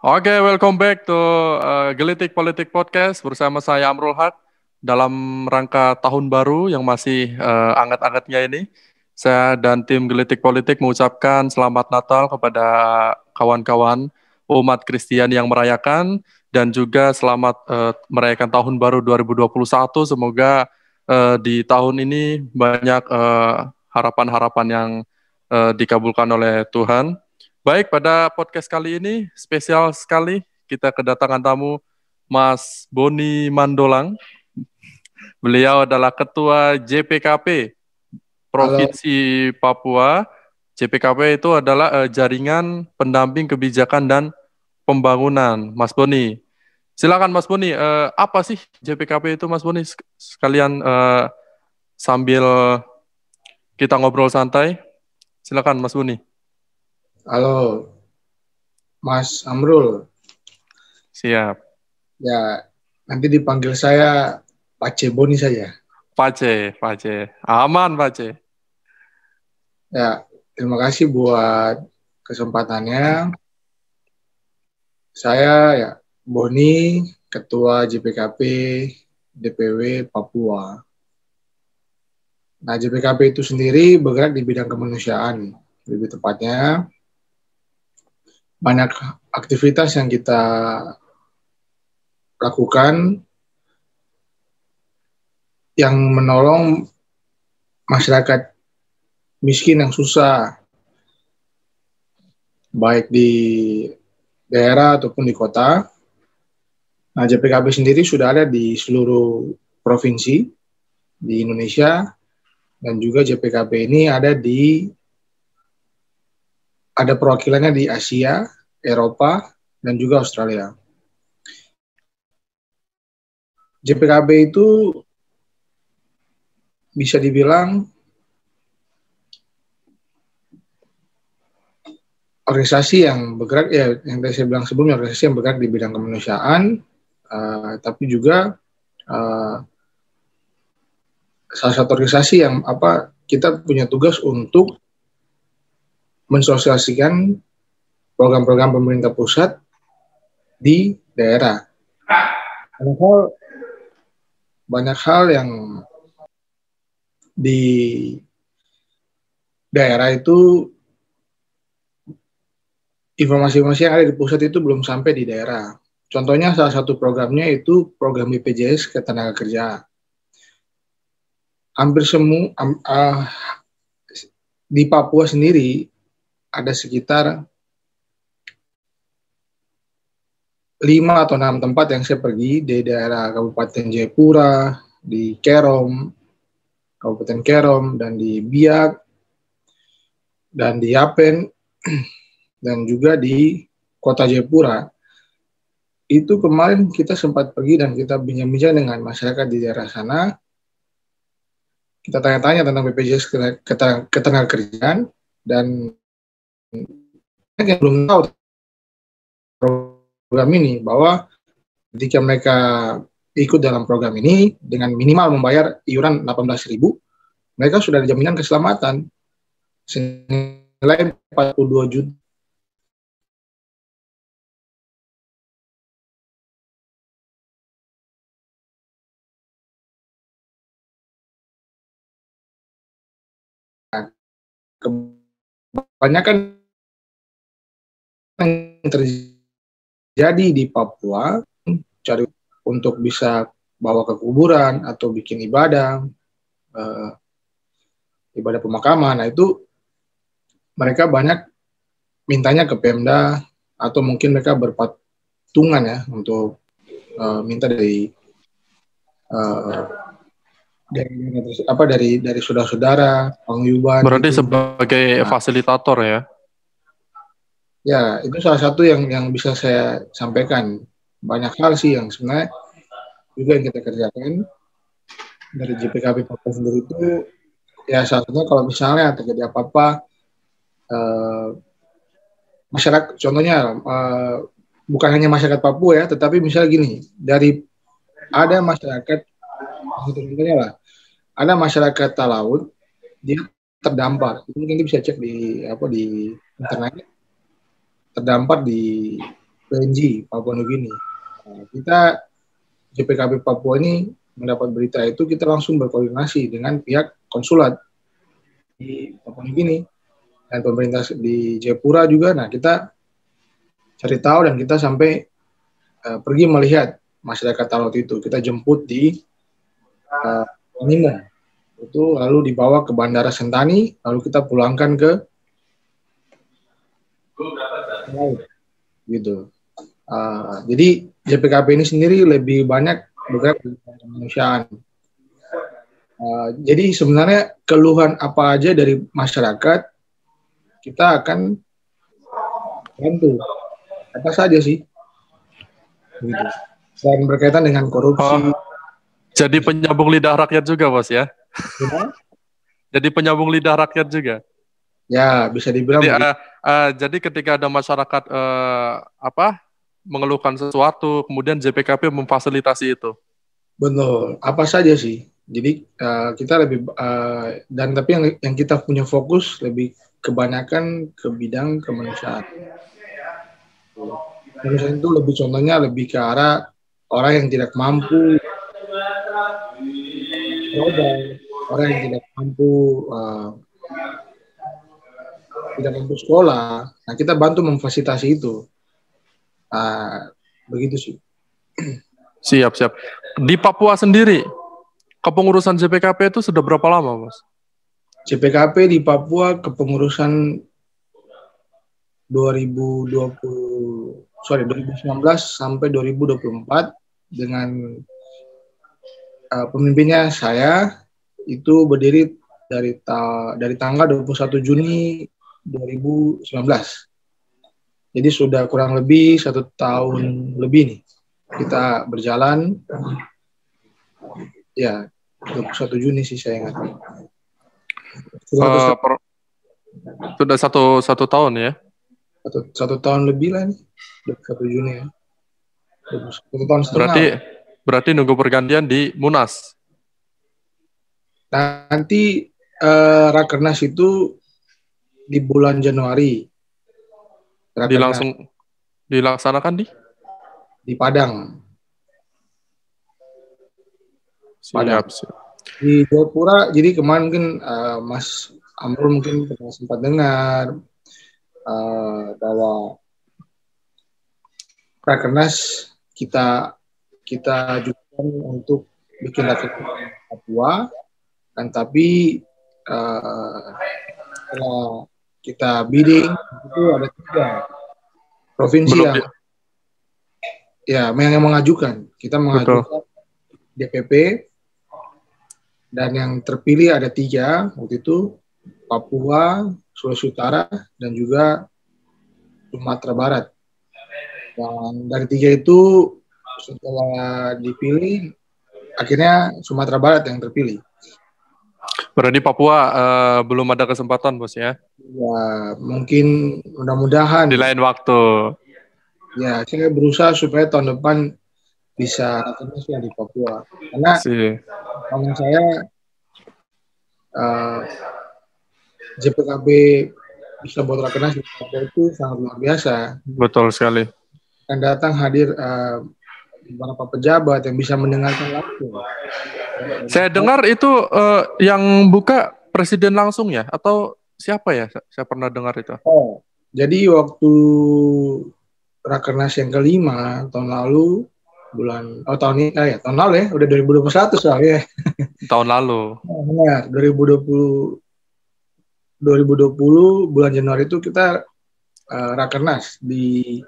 Oke, welcome back to Gelitik Politik Podcast bersama saya Amrul Haq dalam rangka tahun baru yang masih anget-angetnya ini. Saya dan tim Gelitik Politik mengucapkan selamat Natal kepada kawan-kawan umat Kristen yang merayakan dan juga selamat merayakan tahun baru 2021. Semoga di tahun ini banyak harapan-harapan yang dikabulkan oleh Tuhan. Baik, pada podcast kali ini spesial sekali kita kedatangan tamu Mas Boni Mandolang. Beliau adalah Ketua JPKP Halo, Provinsi Papua. JPKP itu adalah jaringan pendamping kebijakan dan pembangunan. Mas Boni, silakan Mas Boni. Apa sih JPKP itu, Mas Boni? Sekalian sambil kita ngobrol santai. Silakan Mas Boni. halo, Mas Amrul. Siap. Ya, nanti dipanggil saya Pace Boni saja. Pace. Aman, Pace. Ya, terima kasih buat kesempatannya. Saya ya Boni, Ketua JPKP DPW Papua. Nah, JPKP itu sendiri bergerak di bidang kemanusiaan. Lebih tepatnya, banyak aktivitas yang kita lakukan yang menolong masyarakat miskin yang susah, baik di daerah ataupun di kota. Nah, JPKP sendiri sudah ada di seluruh provinsi di Indonesia, dan juga JPKP ini ada perwakilannya di Asia, Eropa, dan juga Australia. JPKP itu bisa dibilang organisasi yang bergerak, ya yang tadi saya bilang sebelumnya, organisasi yang bergerak di bidang kemanusiaan, tapi juga salah satu organisasi yang kita punya tugas untuk mensosialisasikan program-program pemerintah pusat di daerah. Banyak hal yang di daerah itu, informasi-informasi yang ada di pusat itu belum sampai di daerah. Contohnya salah satu programnya itu program BPJS Ketenagakerjaan. Hampir semua di Papua sendiri ada sekitar 5 atau 6 tempat yang saya pergi di daerah Kabupaten Jayapura, di Kerom, Kabupaten Kerom, dan di Biak, dan di Yapen, dan juga di Kota Jayapura. Itu kemarin kita sempat pergi dan kita bincang-bincang dengan masyarakat di daerah sana. Kita tanya-tanya tentang BPJS Ketenagakerjaan, dan yang belum tahu program ini, bahwa ketika mereka ikut dalam program ini dengan minimal membayar iuran 18.000, mereka sudah ada jaminan keselamatan senilai 42 juta. Kebanyakan yang terjadi di Papua cari untuk bisa bawa ke kuburan atau bikin ibadah pemakaman. Nah, itu mereka banyak mintanya ke Pemda, atau mungkin mereka berpatungan ya untuk minta dari saudara-saudara, paguyuban. Berarti gitu. sebagai fasilitator ya? Ya, itu salah satu yang bisa saya sampaikan. Banyak hal sih yang sebenarnya juga yang kita kerjakan dari JPKP Papua sendiri itu. Ya, salah satunya kalau misalnya terjadi apa-apa, masyarakat, contohnya bukan hanya masyarakat Papua ya, tetapi misalnya gini, ada masyarakat, contohnya lah, ada masyarakat Talaut, dia terdampar. Itu mungkin bisa cek di internet, terdampar di PNG, Papua Nugini. Nah, kita JPKB Papua ini mendapat berita itu, kita langsung berkoordinasi dengan pihak konsulat di Papua Nugini dan pemerintah di Jayapura juga. Nah, kita cari tahu dan kita sampai pergi melihat masyarakat Talot itu. Kita jemput di Nimo. Itu lalu dibawa ke Bandara Sentani, lalu kita pulangkan ke laut, gitu. Jadi JPKP ini sendiri lebih banyak bergerak di kemanusiaan. Jadi sebenarnya keluhan apa aja dari masyarakat kita akan bantu, apa saja sih, gitu. Dan berkaitan dengan korupsi. Jadi penyambung lidah rakyat juga, Bos ya? Jadi penyambung lidah rakyat juga. Ya, bisa dibilang. Jadi ketika ada masyarakat mengeluhkan sesuatu, kemudian JPKP memfasilitasi itu. Betul. Apa saja sih? Jadi kita lebih dan tapi yang kita punya fokus lebih kebanyakan ke bidang kemanusiaan. Kemanusiaan itu lebih contohnya lebih ke arah orang yang tidak mampu, orang yang tidak mampu sekolah. Nah, kita bantu memfasilitasi itu. Begitu sih. Siap. Di Papua sendiri, kepengurusan JPKP itu sudah berapa lama, Mas? JPKP di Papua kepengurusan 2019 sampai 2024 dengan pemimpinnya saya, itu berdiri dari tanggal 21 Juni 2019. Jadi sudah kurang lebih 1 tahun lebih nih kita berjalan. Ya, 21 Juni sih saya ingat. Sudah satu tahun ya? Satu tahun lebih lah nih. 21 Juni ya. 1 tahun setengah. Berarti nunggu pergantian di Munas. Nanti Rakernas itu di bulan Januari. Langsung dilaksanakan di Padang. Siap. Di Jayapura, jadi kemarin mungkin Mas Amrul mungkin pernah sempat dengar bahwa Rakernas kita ajukan untuk bikin Rakernas Papua, kan tapi setelah kita bidding itu ada 3 provinsi yang mengajukan. Kita mengajukan DPP dan yang terpilih ada 3 waktu itu, Papua, Sulawesi Utara, dan juga Sumatera Barat. Dan dari 3 itu setelah dipilih, akhirnya Sumatera Barat yang terpilih. Berarti Papua belum ada kesempatan, Bos ya? Ya, mungkin mudah-mudahan. Di lain waktu. Ya, saya berusaha supaya tahun depan bisa Rakernas di Papua. Karena kalau saya JPKB bisa buat Rakernas di Papua itu sangat luar biasa. Betul sekali. Akan datang hadir beberapa pejabat yang bisa mendengarkan langsung. Saya dengar itu yang buka presiden langsung ya? Atau siapa ya? Saya pernah dengar itu. Jadi waktu Rakernas yang kelima tahun lalu, tahun lalu ya, udah 2021 soalnya. Tahun lalu. Benar, 2020 bulan Januari itu kita Rakernas di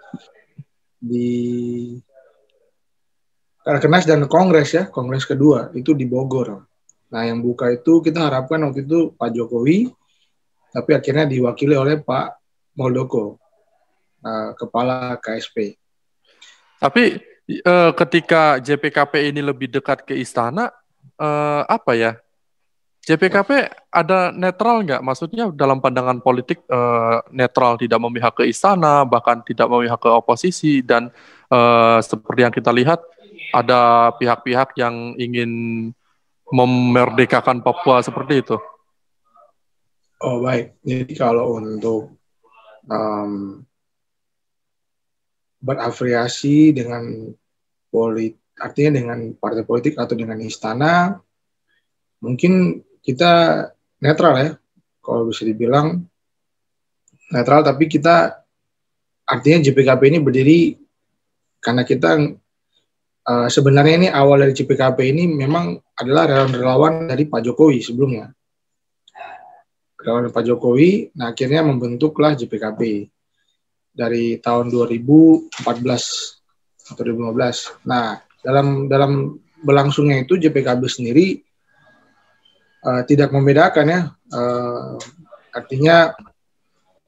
Rakernas dan Kongres ya, Kongres kedua itu di Bogor. Nah, yang buka itu kita harapkan waktu itu Pak Jokowi, tapi akhirnya diwakili oleh Pak Muldoko, Kepala KSP. Tapi ketika JPKP ini lebih dekat ke istana, JPKP ada netral nggak? Maksudnya dalam pandangan politik netral, tidak memihak ke istana, bahkan tidak memihak ke oposisi, dan seperti yang kita lihat ada pihak-pihak yang ingin memerdekakan Papua seperti itu. Oh baik, jadi kalau untuk berafiliasi dengan artinya dengan partai politik atau dengan istana, mungkin kita netral ya, kalau bisa dibilang netral, tapi kita artinya JPKP ini berdiri karena kita sebenarnya ini awal dari JPKP ini memang adalah relawan-relawan dari Pak Jokowi sebelumnya. Relawan Pak Jokowi, nah akhirnya membentuklah JPKP dari tahun 2014 atau 2015. Nah, dalam berlangsungnya itu JPKB sendiri tidak membedakan ya, artinya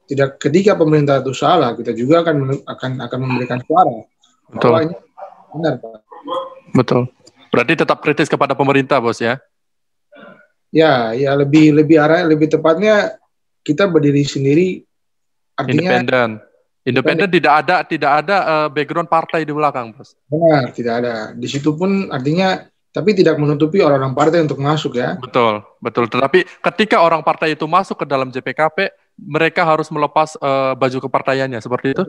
tidak ketika pemerintah itu salah, kita juga akan memberikan suara. Betul. Bahwa ini benar, Pak. Betul. Berarti tetap kritis kepada pemerintah, Bos ya? Ya lebih arah, lebih tepatnya kita berdiri sendiri, artinya independen, tidak ada background partai di belakang, Bos. Benar, tidak ada. Di situ pun artinya, tapi tidak menutupi orang-orang partai untuk masuk ya. Betul. Tetapi ketika orang partai itu masuk ke dalam JPKP, mereka harus melepas baju kepartaiannya, seperti itu?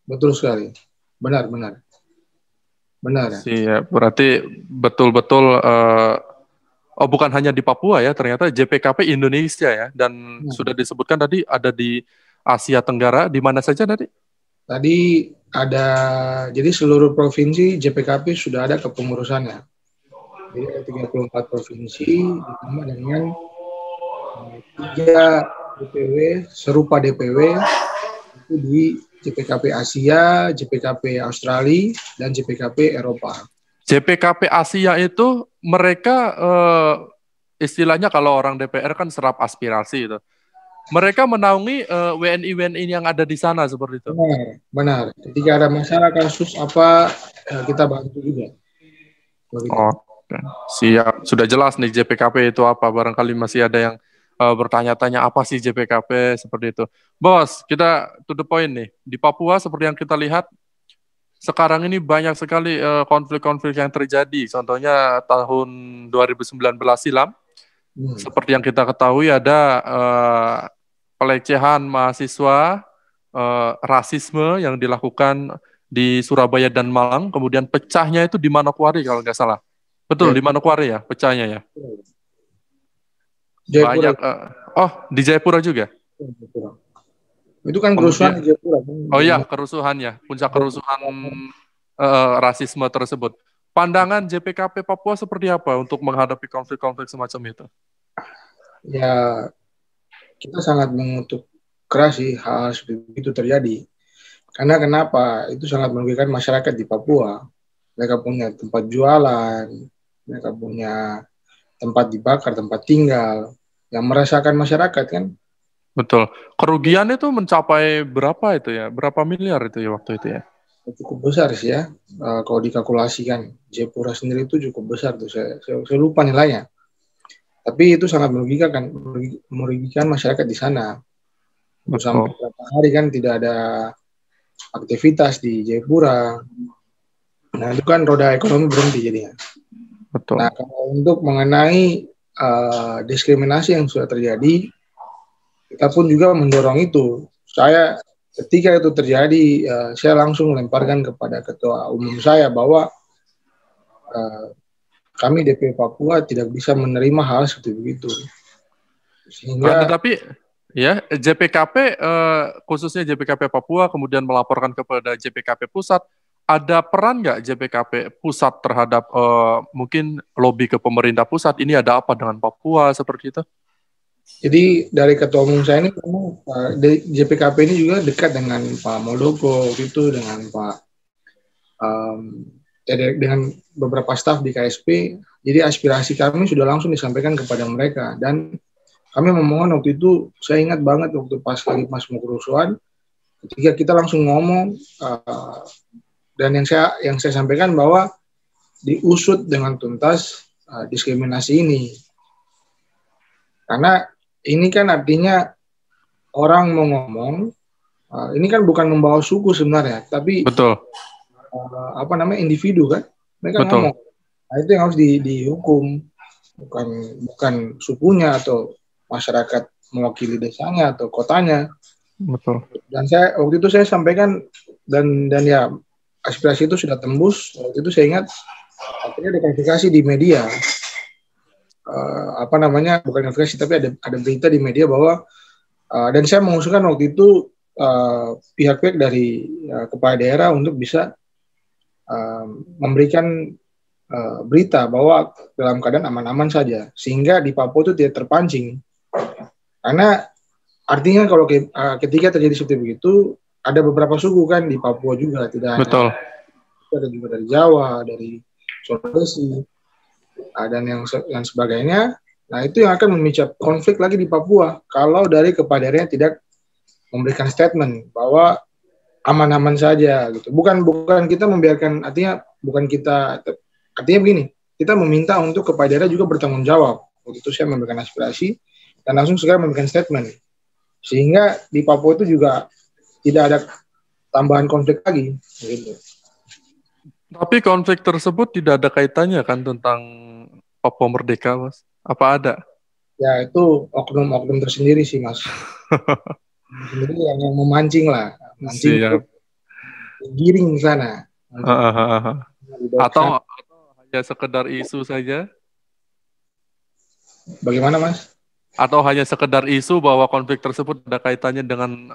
Betul sekali. Benar. Siap. Berarti betul-betul bukan hanya di Papua ya, ternyata JPKP Indonesia ya, dan sudah disebutkan tadi ada di Asia Tenggara, di mana saja tadi? Tadi ada, jadi seluruh provinsi JPKP sudah ada kepengurusannya. Jadi ada 34 provinsi ditambah dengan 3 DPW, serupa DPW itu di JPKP Asia, JPKP Australia, dan JPKP Eropa. JPKP Asia itu mereka istilahnya kalau orang DPR kan serap aspirasi itu. Mereka menaungi WNI yang ada di sana seperti itu. Benar. Ketika ada masalah kasus apa, kita bantu juga. Siap. Sudah jelas nih JPKP itu apa. Barangkali masih ada yang bertanya-tanya apa sih JPKP seperti itu. Bos, kita to the point nih. Di Papua seperti yang kita lihat, sekarang ini banyak sekali konflik-konflik yang terjadi. Contohnya tahun 2019 silam, seperti yang kita ketahui ada pelecehan mahasiswa, rasisme yang dilakukan di Surabaya dan Malang, kemudian pecahnya itu di Manokwari kalau nggak salah. Betul, di Manokwari ya, pecahnya ya. Jayapura. Banyak. Di Jayapura juga? Itu kan kerusuhan di Jayapura. Oh iya, kerusuhannya, puncak kerusuhan rasisme tersebut. Pandangan JPKP Papua seperti apa untuk menghadapi konflik-konflik semacam itu? Ya, kita sangat mengutuk keras sih hal seperti itu terjadi. Karena kenapa? Itu sangat merugikan masyarakat di Papua. Mereka punya tempat jualan, mereka punya tempat dibakar, tempat tinggal, yang merasakan masyarakat kan. Betul. Kerugian itu mencapai berapa itu ya? Berapa miliar itu ya waktu itu ya? Cukup besar sih ya. Kalau dikalkulasikan, Jayapura sendiri itu cukup besar tuh. Saya lupa nilainya. Tapi itu sangat merugikan masyarakat di sana. Sampai beberapa hari kan tidak ada aktivitas di Jayapura. Nah itu kan roda ekonomi berhenti jadinya. Betul. Nah kalau untuk mengenai diskriminasi yang sudah terjadi, kita pun juga mendorong itu. Saya ketika itu terjadi, saya langsung lemparkan kepada ketua umum saya bahwa kami DPP Papua tidak bisa menerima hal seperti begitu. Sehingga, tetapi ya JPKP khususnya JPKP Papua kemudian melaporkan kepada JPKP Pusat, ada peran nggak JPKP Pusat terhadap mungkin lobby ke pemerintah pusat, ini ada apa dengan Papua seperti itu? Jadi dari ketua umum saya ini memang JPKP ini juga dekat dengan Pak Muldoko itu, dengan Pak dengan beberapa staf di KSP. Jadi aspirasi kami sudah langsung disampaikan kepada mereka, dan kami memohon waktu itu, saya ingat banget waktu pas mau kerusuhan, ketika kita langsung ngomong, dan yang saya sampaikan bahwa diusut dengan tuntas diskriminasi ini. Karena ini kan artinya orang mau ngomong, ini kan bukan membawa suku sebenarnya, tapi betul. Individu kan, mereka betul. Ngomong. Nah itu yang harus dihukum, bukan sukunya atau masyarakat mewakili desanya atau kotanya. Betul. Dan waktu itu saya sampaikan dan ya aspirasi itu sudah tembus. Waktu itu saya ingat akhirnya diklarifikasi di media. Bukan klarifikasi tapi ada berita di media bahwa dan saya mengusulkan waktu itu pihak-pihak dari kepala daerah untuk bisa memberikan berita bahwa dalam keadaan aman-aman saja, sehingga di Papua itu tidak terpancing. Karena artinya kalau ketika terjadi seperti begitu, ada beberapa suku kan di Papua juga, tidak Betul. hanya ada juga dari Jawa, dari Sulawesi, dan yang sebagainya. Nah, itu yang akan memicu konflik lagi di Papua kalau dari kepala daerahnya tidak memberikan statement bahwa aman-aman saja gitu. Bukan kita membiarkan, artinya begini, kita meminta untuk kepala daerah juga bertanggung jawab. Waktu itu saya memberikan aspirasi dan langsung segera memberikan statement. Sehingga di Papua itu juga tidak ada tambahan konflik lagi gitu. Tapi konflik tersebut tidak ada kaitannya kan tentang Papua Merdeka, Mas? Apa ada? Ya, itu oknum-oknum tersendiri sih, Mas. Sendiri yang memancing lah. Mancing giring sana. Atau hanya sekedar isu saja? Bagaimana, Mas? Atau hanya sekedar isu bahwa konflik tersebut ada kaitannya dengan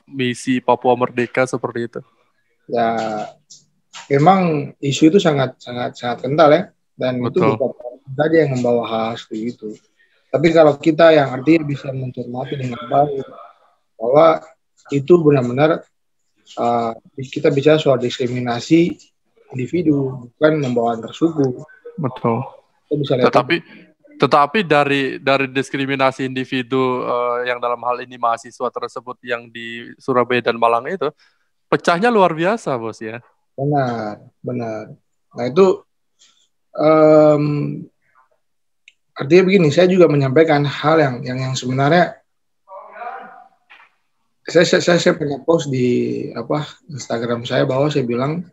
misi Papua Merdeka seperti itu? Ya, memang isu itu sangat kental ya, dan betul. Itu bukan saja yang membawa hal seperti itu. Tapi kalau kita yang artinya bisa mencermati dengan baik bahwa itu benar-benar kita bicara soal diskriminasi individu, bukan membawa antar suku. Betul. Tetapi dari diskriminasi individu yang dalam hal ini mahasiswa tersebut yang di Surabaya dan Malang itu, pecahnya luar biasa, Bos ya. Benar. Nah itu artinya begini, saya juga menyampaikan hal yang sebenarnya saya pernah post di Instagram saya bahwa saya bilang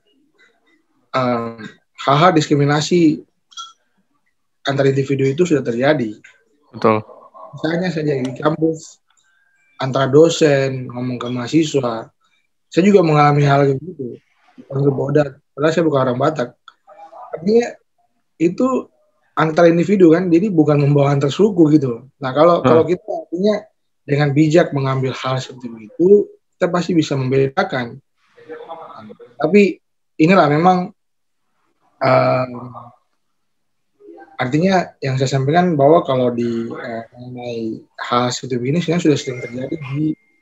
hal-hal diskriminasi antar individu itu sudah terjadi. Betul. Misalnya saja di kampus antara dosen ngomong ke mahasiswa, saya juga mengalami hal gitu. Padahal saya bukan orang Batak. Artinya itu antar individu kan, jadi bukan membawa antar suku gitu. Nah kalau kita artinya dengan bijak mengambil hal seperti itu, kita pasti bisa membedakan. Tapi inilah memang artinya yang saya sampaikan bahwa kalau di mengenai hal seperti ini sebenarnya sudah sering terjadi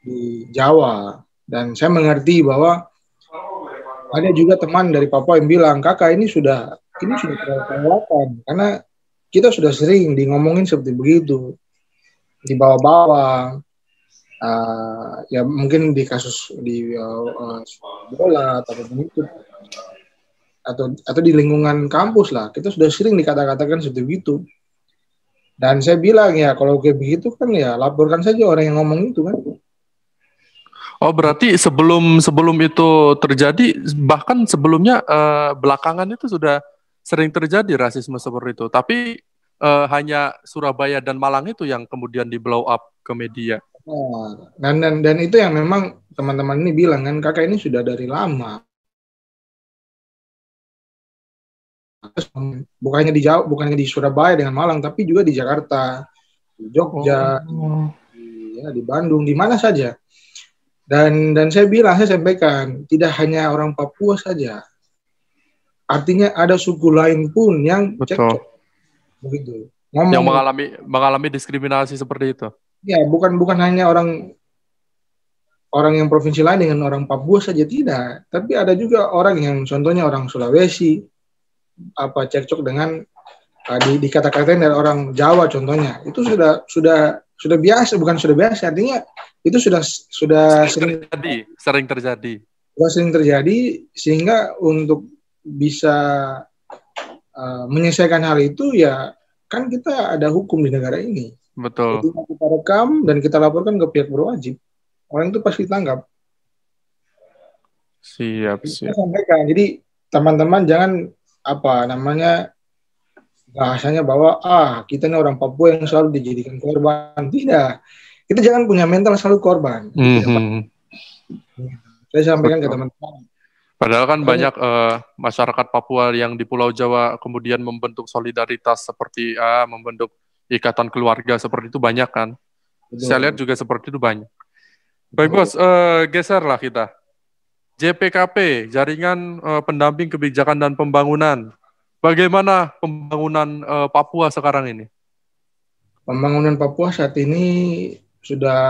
di Jawa, dan saya mengerti bahwa ada juga teman dari Papua yang bilang, kakak ini sudah terlalu karena kita sudah sering ngomongin seperti begitu di bawah-bawah, ya mungkin di kasus di bola atau di lingkungan kampus lah, kita sudah sering dikata-katakan seperti itu. Dan saya bilang ya kalau kayak begitu kan ya laporkan saja orang yang ngomong itu kan. Oh berarti sebelum itu terjadi, bahkan sebelumnya belakangan itu sudah sering terjadi rasisme seperti itu. Tapi hanya Surabaya dan Malang itu yang kemudian di blow up ke media. Dan itu yang memang teman-teman ini bilang kan, kakak ini sudah dari lama. Bukannya di Surabaya dengan Malang, tapi juga di Jakarta, di Jogja, di Bandung, di mana saja. Dan saya sampaikan, tidak hanya orang Papua saja. Artinya ada suku lain pun yang cekcok. Begitu. Yang mengalami diskriminasi seperti itu. Ya, bukan hanya orang yang provinsi lain dengan orang Papua saja, tidak. Tapi ada juga orang yang contohnya orang Sulawesi, cekcok dengan dikata-katain dari orang Jawa contohnya. Itu sudah biasa, bukan sudah biasa, artinya itu sudah sering terjadi. Sudah sering terjadi, sehingga untuk bisa menyelesaikan hal itu ya kan kita ada hukum di negara ini. Betul. Jadi kita rekam dan kita laporkan ke pihak berwajib, orang itu pasti ditangkap. Siap. Saya sampaikan, jadi teman-teman jangan bahasanya bahwa kita ini orang Papua yang selalu dijadikan korban. Tidak. kita jangan punya mental selalu korban. Saya sampaikan ke teman-teman. Padahal kan banyak masyarakat Papua yang di Pulau Jawa kemudian membentuk solidaritas seperti membentuk ikatan keluarga seperti itu banyak kan. Betul. Saya lihat juga seperti itu banyak. Baik Bos, geserlah kita. JPKP, Jaringan Pendamping Kebijakan dan Pembangunan. Bagaimana pembangunan Papua sekarang ini? Pembangunan Papua saat ini sudah,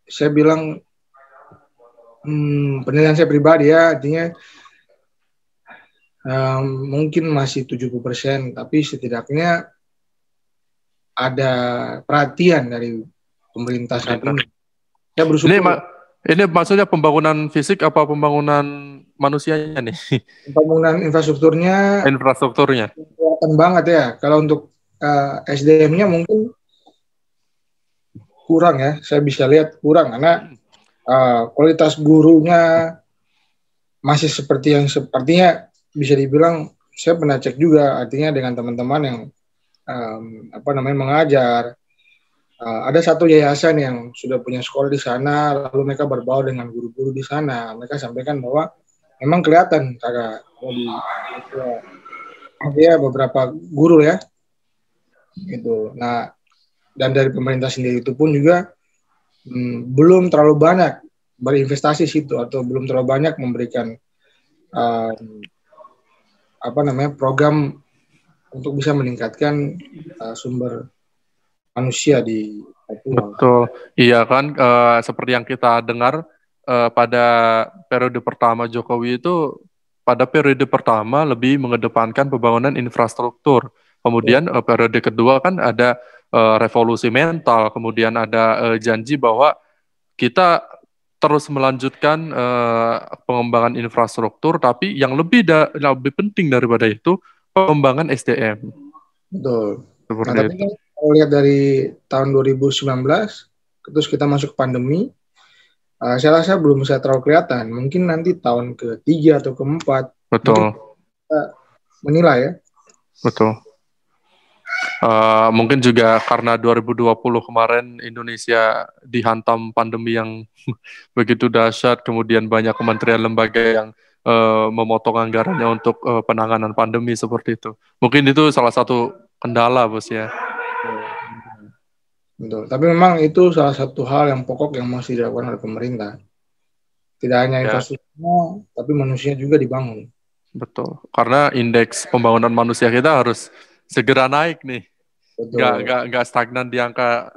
saya bilang, penilaian saya pribadi ya, artinya mungkin masih 70%, tapi setidaknya ada perhatian dari pemerintah saat ini. Saya bersyukur. Ini maksudnya pembangunan fisik apa pembangunan manusianya nih? Pembangunan infrastrukturnya. Infrastrukturnya. Kelihatan banget ya. Kalau untuk SDM-nya mungkin kurang ya. Saya bisa lihat kurang karena kualitas gurunya masih seperti yang sepertinya bisa dibilang, saya pernah cek juga, artinya dengan teman-teman yang mengajar. Ada satu yayasan yang sudah punya sekolah di sana, lalu mereka berbaur dengan guru-guru di sana. Mereka sampaikan bahwa memang kelihatan kakak dia beberapa guru ya, gitu. Nah, dan dari pemerintah sendiri itu pun juga belum terlalu banyak berinvestasi situ, atau belum terlalu banyak memberikan program untuk bisa meningkatkan sumber manusia di Papua. Betul, iya kan, seperti yang kita dengar pada periode pertama Jokowi itu, pada periode pertama lebih mengedepankan pembangunan infrastruktur. Kemudian periode kedua kan ada revolusi mental, kemudian ada janji bahwa kita terus melanjutkan pengembangan infrastruktur, tapi yang lebih penting daripada itu pengembangan SDM. Betul. Seperti itu. Kan kalau lihat dari tahun 2019, terus kita masuk pandemi, saya rasa belum bisa terlalu kelihatan. Mungkin nanti tahun ke-3 atau ke-4. Betul. Kita menilai ya. Betul. Mungkin juga karena 2020 kemarin Indonesia dihantam pandemi yang begitu dahsyat, kemudian banyak kementerian lembaga yang memotong anggarannya untuk penanganan pandemi seperti itu. Mungkin itu salah satu kendala, Bos ya. Betul. Tapi memang itu salah satu hal yang pokok yang masih dilakukan oleh pemerintah. Tidak hanya infrastrukturnya, tapi manusia juga dibangun. Betul. Karena indeks pembangunan manusia kita harus segera naik nih. Nggak stagnan di angka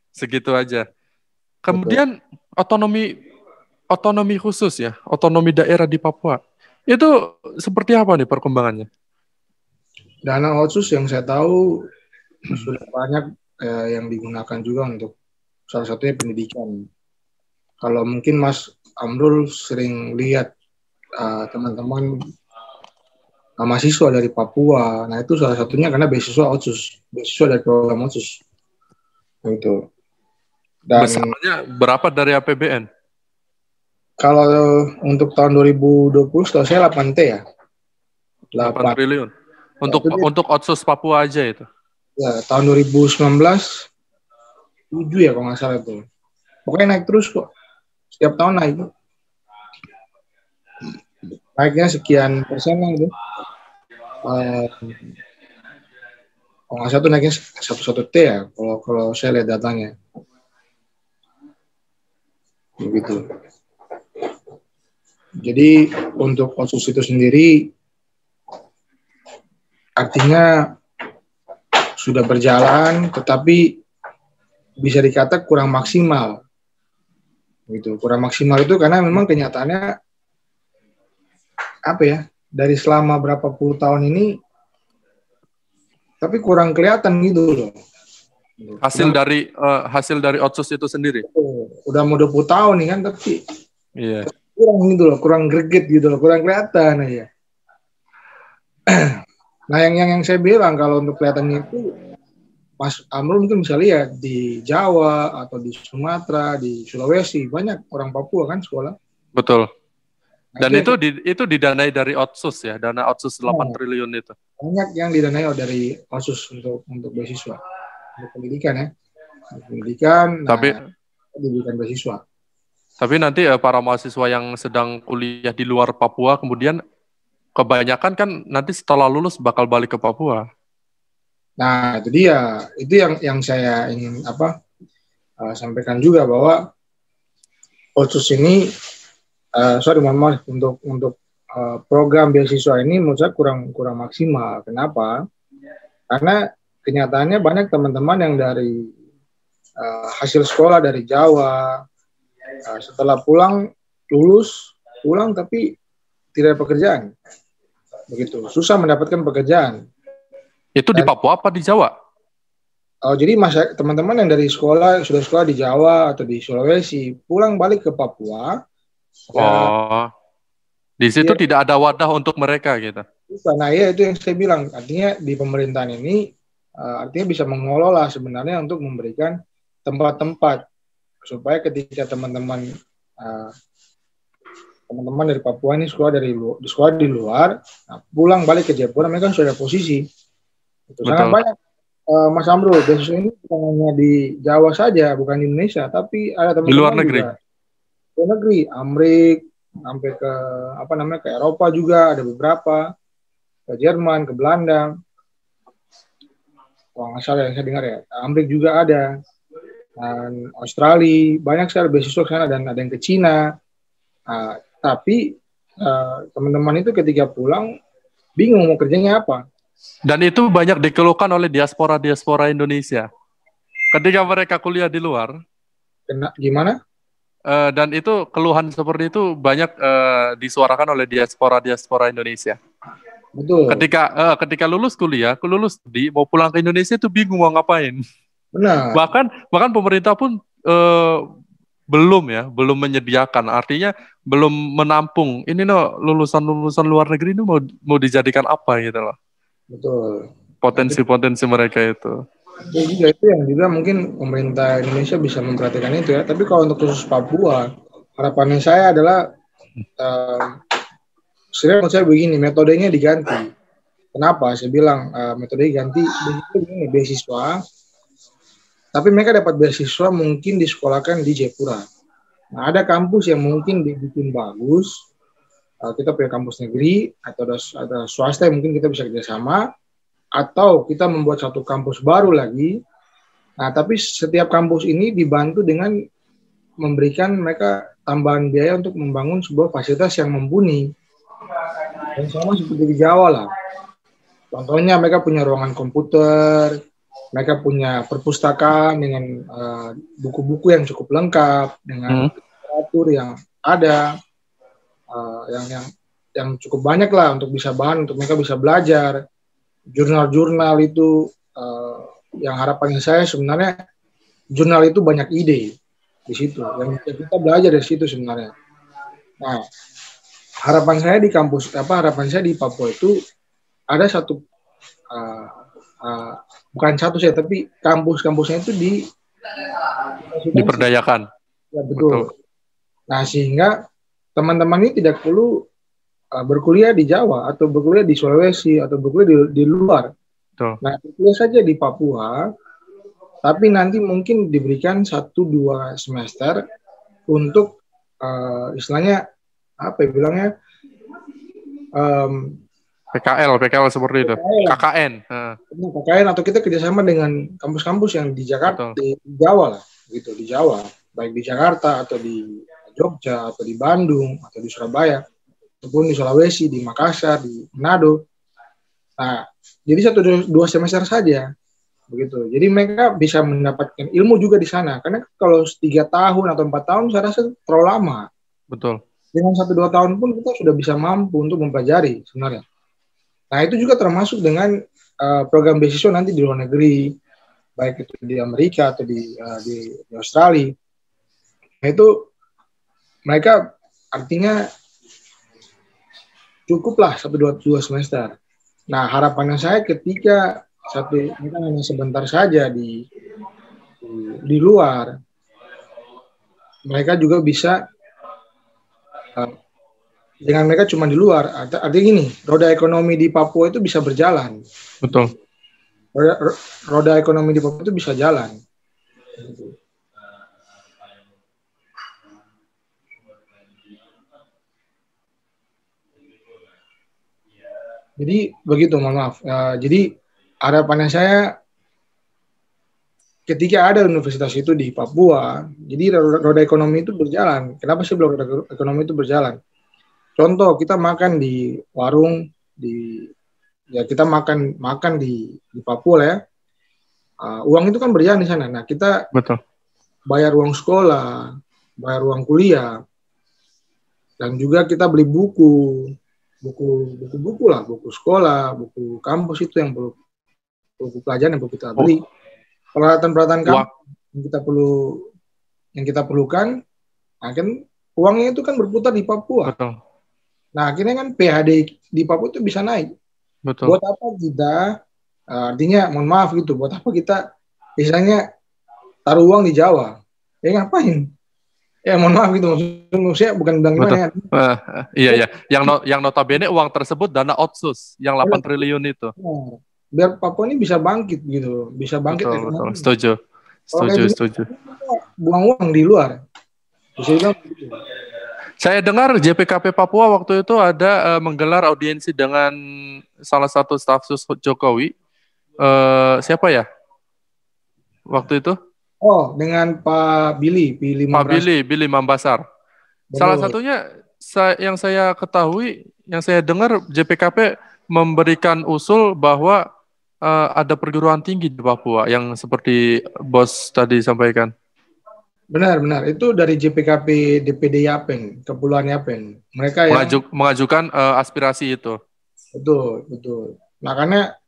segitu aja. Kemudian otonomi khusus ya, otonomi daerah di Papua. Itu seperti apa nih perkembangannya? Dana otsus yang saya tahu sudah banyak yang digunakan juga untuk salah satunya pendidikan. Kalau mungkin Mas Amrul sering lihat teman-teman mahasiswa dari Papua, nah itu salah satunya karena beasiswa otsus, beasiswa dari program otsus. Itu. Dan besarnya berapa dari APBN? Kalau untuk tahun 2020 setahu saya 8T ya. 8 triliun. Untuk otsus Papua aja itu. Ya, tahun 2019 7 ya kalau nggak salah itu. Pokoknya naik terus kok. Setiap tahun naik. Naiknya sekian persen lah itu. Kalau nggak salah itu naiknya 1 T ya. Kalau saya lihat datanya. Begitu. Jadi untuk otsus itu sendiri artinya sudah berjalan, tetapi bisa dikata kurang maksimal. Gitu. Kurang maksimal itu karena memang kenyataannya dari selama berapa puluh tahun ini, tapi kurang kelihatan gitu loh. Hasil dari otsus itu sendiri. Udah mau 20 tahun nih kan, tapi kurang gitu loh, kurang greget gitu loh, kurang kelihatan aja. Nah, yang saya bilang kalau untuk kelihatannya itu, Mas Amrul mungkin bisa lihat di Jawa atau di Sumatera, di Sulawesi, banyak orang Papua kan sekolah. Betul. Dan itu didanai dari otsus ya, dana otsus 8 triliun itu. Banyak yang didanai dari otsus untuk beasiswa, untuk pendidikan ya. Pendidikan. Tapi diberikan beasiswa. Tapi nanti para mahasiswa yang sedang kuliah di luar Papua kemudian kebanyakan kan nanti setelah lulus bakal balik ke Papua. Nah, itu dia. Itu yang saya ingin sampaikan juga bahwa Otsus ini mohon maaf untuk program beasiswa ini menurut saya kurang maksimal. Kenapa? Karena kenyataannya banyak teman-teman yang dari hasil sekolah dari Jawa, setelah lulus pulang tapi tidak ada pekerjaan. Begitu, susah mendapatkan pekerjaan. Itu di Papua apa di Jawa? Jadi teman-teman yang dari sudah sekolah di Jawa atau di Sulawesi pulang balik ke Papua. Di situ tidak ada wadah untuk mereka gitu. Nah, ya itu yang saya bilang. Artinya di pemerintahan ini artinya bisa mengelola sebenarnya untuk memberikan tempat-tempat supaya ketika teman-teman dari Papua ini sekolah di luar, pulang balik ke Jayapura, mereka sudah ada posisi. Sangat banyak. Mas Amrul, beasiswa ini bukan hanya di Jawa saja, bukan di Indonesia, tapi ada teman-teman di luar negeri. Juga. Di luar negeri, Amerika, sampai ke ke Eropa juga ada beberapa, ke Jerman, ke Belanda. Nggak salah yang saya dengar ya, Amerika juga ada, dan Australia, banyak sekali beasiswa ke sana dan ada yang ke Cina. Tapi teman-teman itu ketika pulang bingung mau kerjanya apa. Dan itu banyak dikeluhkan oleh diaspora Indonesia. Ketika mereka kuliah di luar. Gimana? Dan itu keluhan seperti itu banyak disuarakan oleh diaspora Indonesia. Betul. Ketika lulus kuliah, studi, mau pulang ke Indonesia itu bingung mau ngapain. Benar. Bahkan pemerintah pun belum menyediakan. Artinya belum menampung. Ini lulusan luar negeri ini mau dijadikan apa gitu loh. Betul. Potensi mereka itu. Itu yang juga mungkin pemerintah Indonesia bisa memperhatikan itu ya. Tapi kalau untuk khusus Papua, harapannya saya adalah menurut saya begini, metodenya diganti. Kenapa? Saya bilang metode diganti, begini, beasiswa. Tapi mereka dapat beasiswa mungkin disekolahkan di Jayapura. Nah, ada kampus yang mungkin dibikin bagus. Kita punya kampus negeri atau ada swasta yang mungkin kita bisa kerjasama, atau kita membuat satu kampus baru lagi. Nah, tapi setiap kampus ini dibantu dengan memberikan mereka tambahan biaya untuk membangun sebuah fasilitas yang mumpuni. Dan sama seperti di Jawa lah. Contohnya mereka punya ruangan komputer, mereka punya perpustakaan dengan buku-buku yang cukup lengkap, dengan literatur yang ada, yang cukup banyak lah untuk mereka bisa belajar. Jurnal-jurnal itu yang harapannya saya sebenarnya jurnal itu banyak ide di situ yang kita belajar dari situ sebenarnya. Nah, harapan saya di Papua itu ada satu bukan satu sih, tapi kampus-kampusnya itu diperdayakan. Ya, betul. Nah, sehingga teman-teman ini tidak perlu berkuliah di Jawa atau berkuliah di Sulawesi atau berkuliah di luar. Betul. Nah, berkuliah saja di Papua, tapi nanti mungkin diberikan 1-2 semester untuk istilahnya apa ya bilangnya PKL seperti itu. KKN. KKN atau kita kerjasama dengan kampus-kampus yang di Jakarta, di Jawa lah, gitu, di Jawa, baik di Jakarta atau di Jogja atau di Bandung atau di Surabaya, ataupun di Sulawesi, di Makassar, di Manado. Nah, jadi 1-2 semester saja, begitu. Jadi mereka bisa mendapatkan ilmu juga di sana. Karena kalau 3 tahun atau 4 tahun, saya rasa terlalu lama. Betul. Dengan 1-2 tahun pun kita sudah bisa mampu untuk mempelajari sebenarnya. Nah, itu juga termasuk dengan program beasiswa nanti di luar negeri, baik itu di Amerika atau di Australia. Nah, itu mereka artinya cukuplah 1-2 semester. Nah, harapannya saya ketika mereka hanya sebentar saja di luar, mereka juga bisa dengan mereka cuma di luar, artinya gini, roda ekonomi di Papua itu bisa berjalan. Betul. Roda ekonomi di Papua itu bisa jalan. Jadi begitu, mohon maaf. Jadi harapannya saya ketika ada universitas itu di Papua, jadi roda ekonomi itu berjalan. Kenapa sih belum roda ekonomi itu berjalan? Contoh, kita makan di warung, kita makan di Papua ya. Uang itu kan berjalan di sana. Nah, kita Betul. bayar uang sekolah, bayar uang kuliah, dan juga kita beli buku lah, buku sekolah, buku kampus itu yang perlu, buku pelajaran yang perlu kita beli, peralatan kampus yang kita perlukan, nah kan uangnya itu kan berputar di Papua. Betul. Nah akhirnya kan PHD di Papua itu bisa naik. Betul. Buat apa kita, artinya mohon maaf gitu, buat apa kita misalnya taruh uang di Jawa? Ya ngapain? Ya mohon maaf gitu, maksudnya bukan bilang gimana ya. Iya. Yang notabene uang tersebut dana otsus yang 8 triliun itu. Biar Papua ini bisa bangkit gitu, bisa bangkit. Betul. Setuju. Buang uang di luar. Saya dengar JPKP Papua waktu itu ada menggelar audiensi dengan salah satu staf sus Jokowi. Siapa ya? Waktu itu? Oh, dengan Pak Billy Mambasar. Salah satunya yang saya ketahui, yang saya dengar JPKP memberikan usul bahwa ada perguruan tinggi di Papua yang seperti bos tadi sampaikan. Benar. Itu dari JPKP DPD Yapen, Kepulauan Yapen. Mereka mengajukan aspirasi itu. Betul. Makanya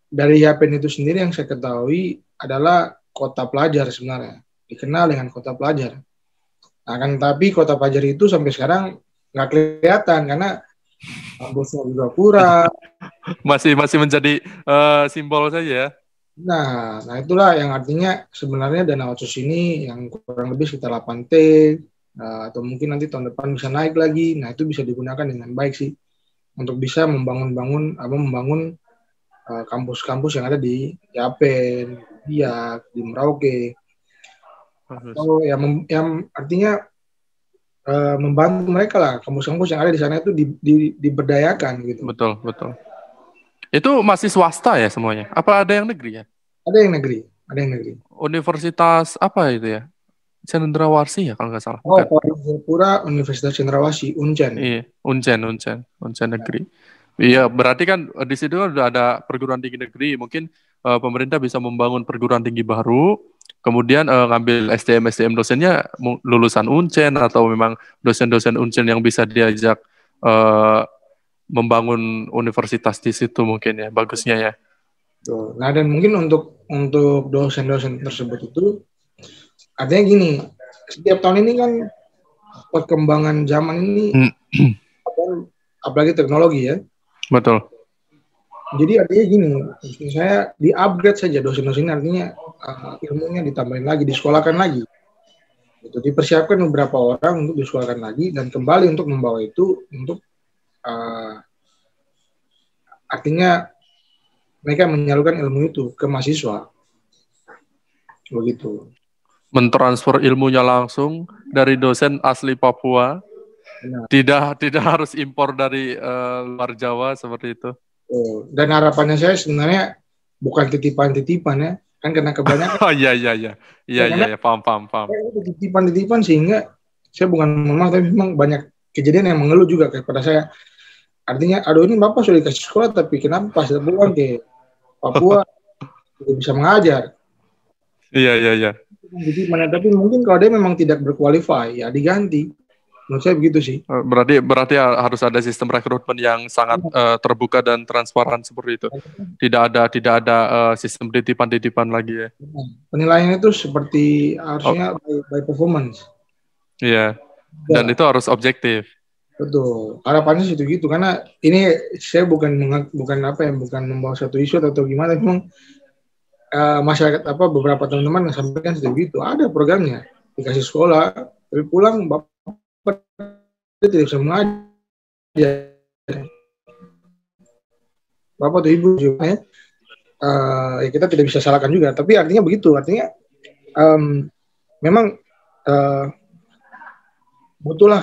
dari Yapen itu sendiri yang saya ketahui adalah kota pelajar sebenarnya. Dikenal dengan kota pelajar. Nah kan, tapi kota pelajar itu sampai sekarang nggak kelihatan karena kampusnya juga kurang. masih menjadi simbol saja ya. Nah itulah yang artinya sebenarnya dana otsus ini yang kurang lebih sekitar 8T, atau mungkin nanti tahun depan bisa naik lagi. Nah itu bisa digunakan dengan baik sih untuk bisa membangun kampus-kampus yang ada di Yapen, Biak, di Merauke. So, yang artinya membantu mereka lah, kampus-kampus yang ada di sana itu diberdayakan gitu. Betul. Itu masih swasta ya semuanya? Apa ada yang negeri ya? Ada yang negeri. Universitas apa itu ya? Cendrawasih ya kalau nggak salah. Oh, Jayapura Universitas Cendrawasih, Uncen. Iya, Uncen negeri. Iya, berarti kan di situ sudah ada perguruan tinggi negeri. Mungkin pemerintah bisa membangun perguruan tinggi baru, kemudian ngambil SDM dosennya lulusan Uncen atau memang dosen-dosen Uncen yang bisa diajak membangun universitas di situ mungkin ya, bagusnya ya. Nah, dan mungkin untuk dosen-dosen tersebut itu artinya gini, setiap tahun ini kan perkembangan zaman ini apalagi teknologi ya. Betul. Jadi artinya gini, saya di-upgrade saja dosen-dosen, artinya ilmunya ditambahin lagi, disekolahkan lagi. Gitu. Dipersiapkan beberapa orang untuk disekolahkan lagi dan kembali untuk membawa itu untuk artinya mereka menyalurkan ilmu itu ke mahasiswa. Begitu. Mentransfer ilmunya langsung dari dosen asli Papua. Benar. Tidak harus impor dari luar Jawa seperti itu. Dan harapannya saya sebenarnya bukan titipan-titipan ya, kan karena kebanyakan. Oh iya, paham. Titipan-titipan sehingga saya bukan memang, tapi memang banyak kejadian yang mengeluh juga kepada saya. Artinya, aduh ini Bapak sudah dikasih sekolah, tapi kenapa pas pulang ke Papua tidak bisa mengajar? Iya. Tapi mungkin kalau dia memang tidak berkualify, ya diganti. Menurut saya begitu sih. Berarti harus ada sistem rekrutmen yang sangat terbuka dan transparan seperti itu. Tidak ada sistem titipan lagi ya. Penilaian itu seperti harusnya by performance. Iya. Dan itu harus objektif. Betul. Harapannya sih gitu, karena ini saya bukan membawa satu isu atau gimana, memang masyarakat beberapa teman-teman yang sampaikan seperti itu. Ada programnya, dikasih sekolah, tapi pulang Bapak tidak bisa mengajar. Bapak atau Ibu juga ya kita tidak bisa salahkan juga, tapi artinya begitu, artinya memang butuhlah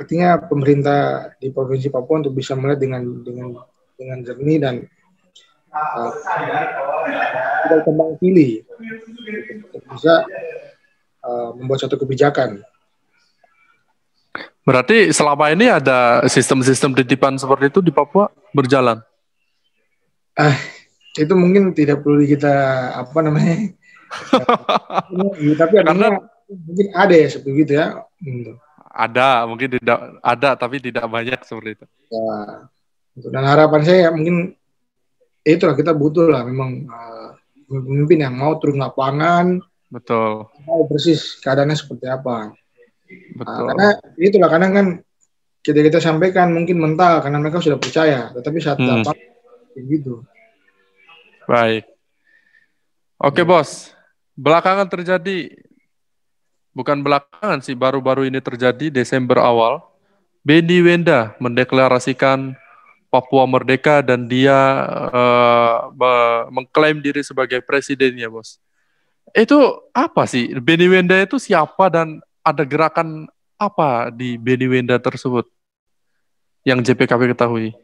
artinya pemerintah di Provinsi Papua untuk bisa melihat dengan jernih dan tidak tebang pilih untuk bisa membuat suatu kebijakan. Berarti selama ini ada sistem-sistem titipan seperti itu di Papua berjalan? Itu mungkin tidak perlu kita tapi artinya mungkin ada ya seperti itu ya. Ada, mungkin tidak ada, tapi tidak banyak seperti itu. Ya, dan harapan saya mungkin itulah, kita butuh lah memang pemimpin yang mau turun lapangan, betul, tahu persis keadaannya seperti apa. betul. Karena itulah, kadang kan kita sampaikan mungkin mental karena mereka sudah percaya, tetapi saat lapangan begitu. Baik. Oke, Bos. Belakangan terjadi, bukan belakangan sih, baru-baru ini terjadi Desember awal, Benny Wenda mendeklarasikan Papua merdeka dan dia mengklaim diri sebagai presidennya, Bos. Itu apa sih? Benny Wenda itu siapa dan ada gerakan apa di Benny Wenda tersebut yang JPKP ketahui?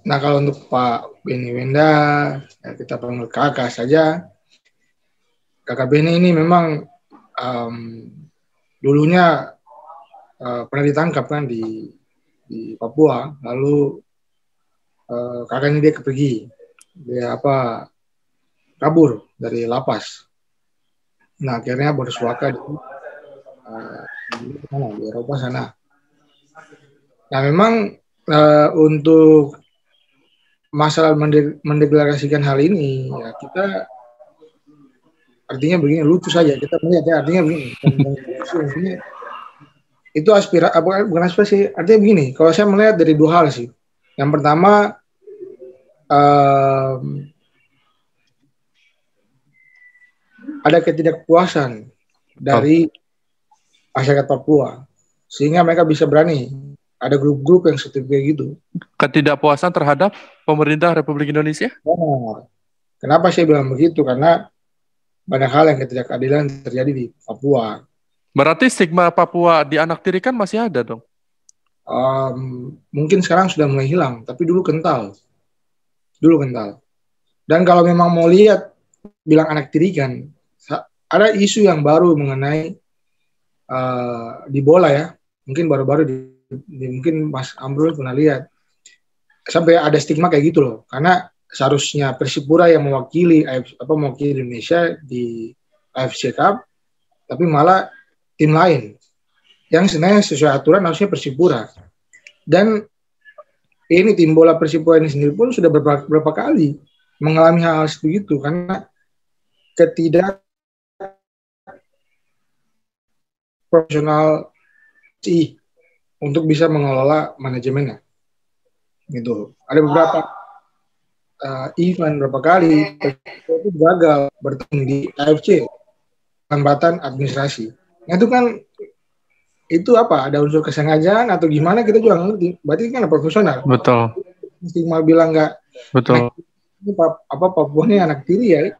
Nah, kalau untuk Pak Benny Wenda, ya kita panggil kakak saja. Kakak Benny ini memang dulunya pernah ditangkap kan di Papua, lalu kakaknya dia pergi, dia kabur dari lapas. Nah, akhirnya bersuaka di Eropa sana. Nah, memang untuk masalah mendeklarasikan hal ini, ya kita artinya begini, lucu saja kita melihat ya, artinya begini. Itu bukan aspirasi, artinya begini, kalau saya melihat dari dua hal sih. Yang pertama, ada ketidakpuasan dari masyarakat Papua, sehingga mereka bisa berani. Ada grup-grup yang seperti gitu. Ketidakpuasan terhadap pemerintah Republik Indonesia? Benar. Kenapa saya bilang begitu? Karena banyak hal yang ketidakadilan terjadi di Papua. Berarti stigma Papua dianaktirikan masih ada dong? Mungkin sekarang sudah mulai hilang, tapi dulu kental. Dan kalau memang mau lihat, bilang anaktirikan, ada isu yang baru mengenai di bola ya, mungkin baru-baru mungkin Mas Amrul pernah lihat, sampai ada stigma kayak gitu loh, karena seharusnya Persipura yang mewakili Indonesia di AFC Cup, tapi malah tim lain yang sebenarnya sesuai aturan harusnya Persipura. Dan ini tim bola Persipura ini sendiri pun sudah beberapa kali mengalami hal seperti itu karena ketidak profesional untuk bisa mengelola manajemennya. Gitu. Ada beberapa event berapa kali itu gagal bertemu di AFC, hambatan administrasi. Nah, itu kan ada unsur kesengajaan atau gimana, kita juga nggak ngerti. Berarti kan profesional. Betul. Stigma bilang nggak. Betul. Ini Papua ini anak tiri ya,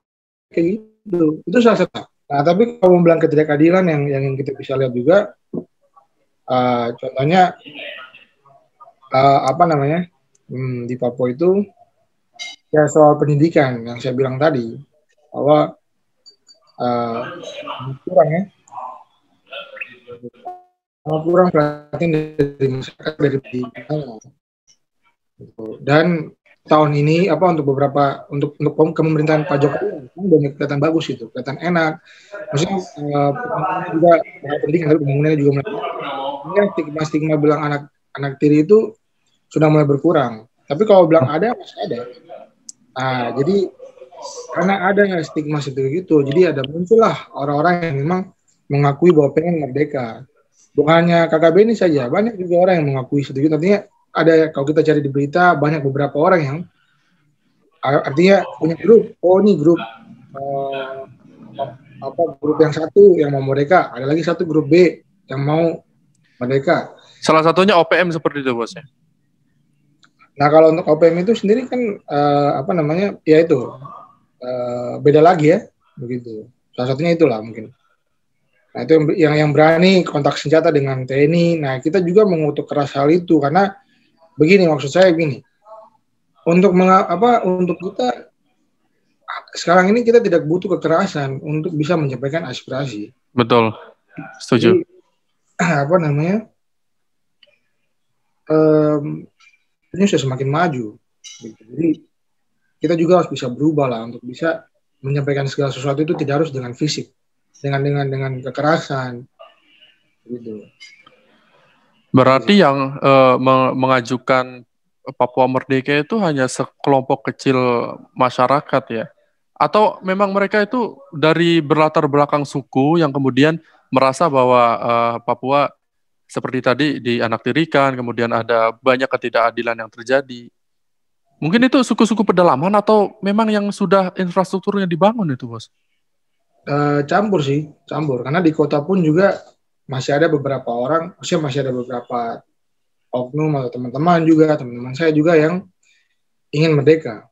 kayak gitu. Itu salah satu. Nah, tapi kalau bilang ketidakadilan yang kita bisa lihat juga, contohnya di Papua itu ya soal pendidikan yang saya bilang tadi bahwa kurang perhatian dari masyarakat dari pendidikan. Dan tahun ini untuk pemerintahan Pak Jokowi udah kelihatan bagus, itu kelihatan enak. Maksudnya juga pendidikan, tapi pembangunannya juga mulai. Stigma bilang anak tiri itu sudah mulai berkurang. Tapi kalau bilang ada, masih ada. Nah, jadi karena ada stigma seperti itu, jadi ada muncullah orang-orang yang memang mengakui bahwa pengen merdeka. Bukan hanya kakak Benny saja, banyak juga orang yang mengakui seperti itu. Artinya ada, kalau kita cari di berita, banyak beberapa orang yang artinya punya grup. Oh, ini grup grup yang satu yang mau merdeka, ada lagi satu grup B yang mau merdeka. Salah satunya OPM seperti itu, bosnya. Nah, kalau untuk OPM itu sendiri kan ya itu beda lagi ya, begitu. Salah satunya itulah mungkin. Nah, itu yang berani kontak senjata dengan TNI. Nah, kita juga mengutuk keras hal itu karena begini, maksud saya begini. Untuk kita sekarang ini kita tidak butuh kekerasan untuk bisa menyampaikan aspirasi. Betul, setuju. Jadi ini sudah semakin maju. Gitu. Jadi kita juga harus bisa berubah lah untuk bisa menyampaikan segala sesuatu itu tidak harus dengan fisik, dengan kekerasan, gitu. Berarti yang mengajukan Papua Merdeka itu hanya sekelompok kecil masyarakat ya? Atau memang mereka itu dari berlatar belakang suku yang kemudian merasa bahwa Papua seperti tadi dianaktirikan, kemudian ada banyak ketidakadilan yang terjadi. Mungkin itu suku-suku pedalaman atau memang yang sudah infrastrukturnya dibangun itu, Bos? Campur. Karena di kota pun juga masih ada beberapa orang, masih ada beberapa oknum atau teman-teman saya juga yang ingin merdeka.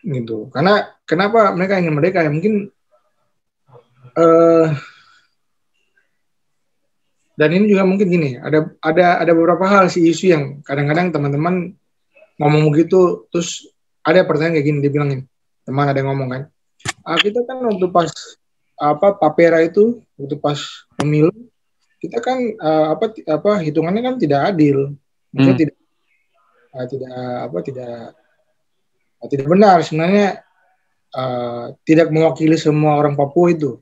Gitu. Karena kenapa mereka ingin merdeka? Ya mungkin dan ini juga mungkin gini, ada beberapa hal isu yang kadang-kadang teman-teman ngomong begitu, terus ada pertanyaan kayak gini, dibilangin, teman ada yang ngomong kan, kita kan waktu pas Papera itu, waktu pas pemilu, kita kan hitungannya kan tidak adil, maksudnya tidak benar sebenarnya, tidak mewakili semua orang Papua itu.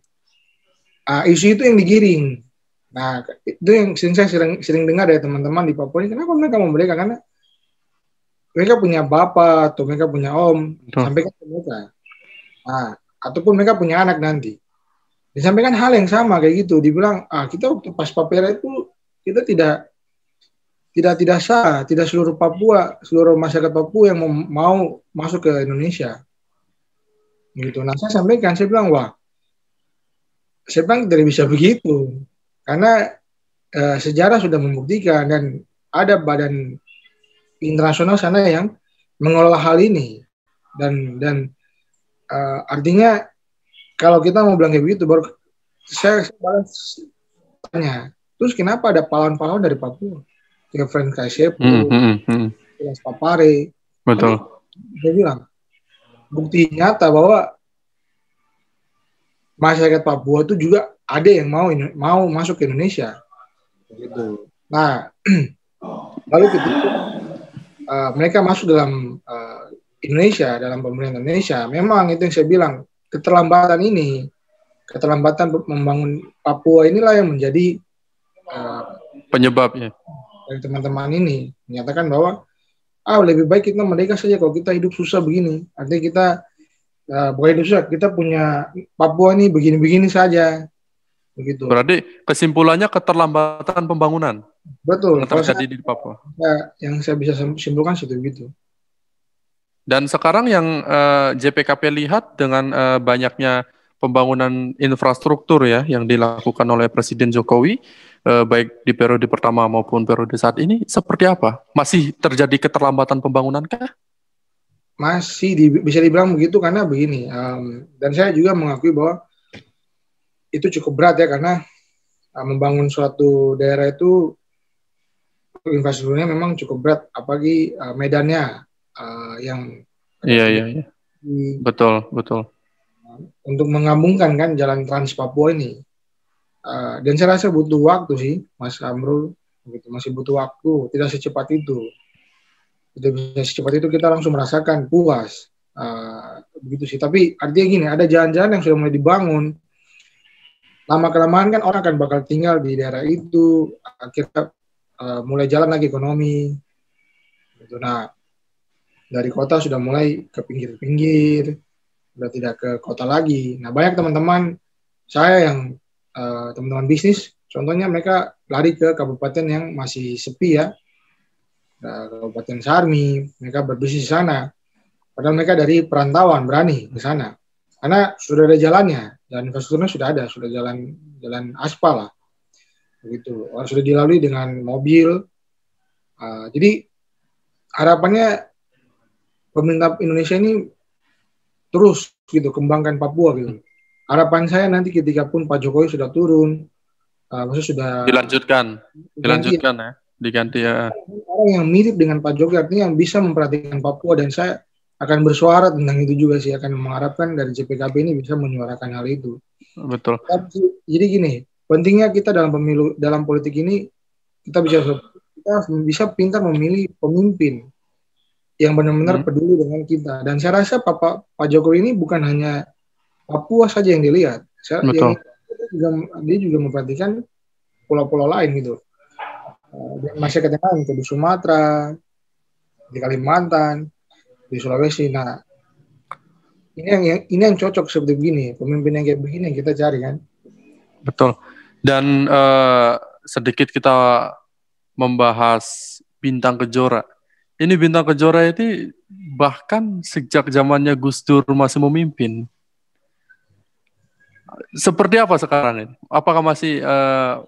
Isu itu yang digiring. Nah, itu yang saya sering dengar dari teman-teman di Papua ini, kenapa mereka mau merdeka? Karena mereka punya bapak atau mereka punya om, sampaikan ke mereka. Nah, ataupun mereka punya anak nanti. Disampaikan hal yang sama kayak gitu, dibilang, kita waktu pas Papera itu kita tidak sah, tidak seluruh masyarakat Papua yang mau masuk ke Indonesia. Gitu. Nah, saya sampaikan, saya bilang tidak bisa begitu. Karena sejarah sudah membuktikan dan ada badan internasional sana yang mengelola hal ini dan artinya kalau kita mau bilang kayak begitu, baru saya balas tanya, terus kenapa ada pahlawan-pahlawan dari Papua kayak Frank Kaisepu, Silas Papare? Betul. Saya bilang bukti nyata bahwa masyarakat Papua itu juga ada yang mau masuk ke Indonesia. Gitu. Nah, lalu ketika mereka masuk dalam Indonesia, dalam pemerintahan Indonesia, memang itu yang saya bilang, keterlambatan membangun Papua inilah yang menjadi penyebabnya. Dari teman-teman ini menyatakan bahwa lebih baik kita merdeka saja kalau kita hidup susah begini. Artinya kita bukan hidup susah, kita punya Papua ini begini-begini saja. Begitu. Berarti kesimpulannya keterlambatan pembangunan. Betul. Yang terjadi di Papua. Yang saya bisa simpulkan seperti itu. Dan sekarang yang JPKP lihat dengan banyaknya pembangunan infrastruktur ya yang dilakukan oleh Presiden Jokowi, baik di periode pertama maupun periode saat ini, seperti apa? Masih terjadi keterlambatan pembangunan kah? Masih bisa dibilang begitu karena begini, dan saya juga mengakui bahwa itu cukup berat ya, karena membangun suatu daerah itu infrastrukturnya memang cukup berat, apalagi medannya yang iya. Betul. Untuk mengambungkan kan jalan Trans Papua ini, dan saya rasa butuh waktu sih, Mas Amrul, gitu, masih butuh waktu, tidak secepat itu. Tidak bisa secepat itu kita langsung merasakan puas, begitu sih. Tapi artinya gini, ada jalan-jalan yang sudah mulai dibangun. Lama-kelamaan kan orang akan bakal tinggal di daerah itu, akhirnya mulai jalan lagi ekonomi. Gitu. Nah, dari kota sudah mulai ke pinggir-pinggir, sudah tidak ke kota lagi. Nah, banyak teman-teman saya yang teman-teman bisnis, contohnya mereka lari ke kabupaten yang masih sepi ya, Kabupaten Sarmi, mereka berbisnis di sana. Padahal mereka dari perantauan berani ke sana, karena sudah ada jalannya dan infrastrukturnya sudah jalan aspal lah, begitu. Sudah dilalui dengan mobil. Jadi harapannya pemerintah Indonesia ini terus gitu kembangkan Papua gitu. harapan saya nanti ketika pun Pak Jokowi sudah turun, maksudnya sudah Dilanjutkan diganti, ya, diganti ya. orang yang mirip dengan Pak Jokowi, artinya yang bisa memperhatikan Papua, dan saya akan bersuara tentang itu juga sih, akan mengharapkan dari JPKB ini bisa menyuarakan hal itu. Betul. Jadi gini, pentingnya kita dalam pemilu, dalam politik ini kita bisa pintar memilih pemimpin yang benar-benar peduli dengan kita. Dan saya rasa Pak Jokowi ini bukan hanya Papua saja yang dilihat. Dia juga memperhatikan pulau-pulau lain gitu. Masyarakat yang lain, di Sumatera, di Kalimantan, di Sulawesi. Nah, ini yang cocok seperti begini. Pemimpin yang kayak begini yang kita cari kan. Betul. Dan sedikit kita membahas Bintang Kejora. Ini Bintang Kejora itu bahkan sejak zamannya Gus Dur masih memimpin. Seperti apa sekarang ini? Apakah masih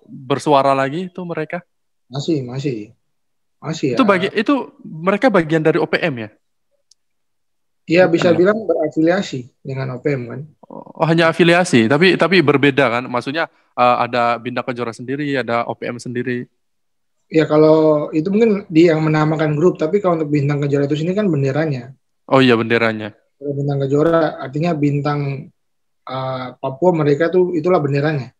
bersuara lagi itu mereka? Masih itu ya. Itu mereka bagian dari OPM ya? Iya, bisa bilang berafiliasi dengan OPM kan. Oh, hanya afiliasi, tapi berbeda kan? Maksudnya ada Bintang Kejora sendiri, ada OPM sendiri. Ya kalau itu mungkin dia yang menamakan grup, tapi kalau untuk Bintang Kejora itu sini kan benderanya. Oh iya, benderanya. Bintang Kejora artinya bintang Papua, mereka tuh itulah benderanya.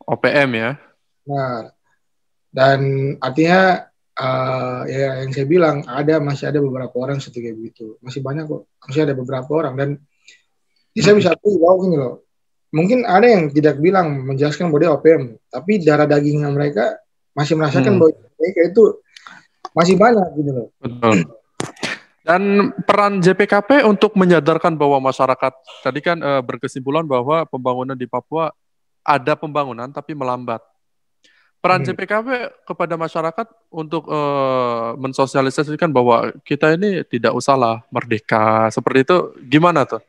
OPM ya. Nah, dan artinya ya yang saya bilang masih ada beberapa orang seperti begitu. Masih banyak kok. Masih ada beberapa orang, dan saya bisa tahu gini loh. Mungkin ada yang tidak bilang menjelaskan bahwa dia OPM, tapi darah dagingnya mereka masih merasakan bahwa mereka itu masih banyak gitu loh. Betul. Dan peran JPKP untuk menyadarkan bahwa masyarakat tadi kan berkesimpulan bahwa pembangunan di Papua ada pembangunan tapi melambat. Peran JPKP kepada masyarakat untuk mensosialisasikan bahwa kita ini tidak usahlah merdeka seperti itu, gimana tuh?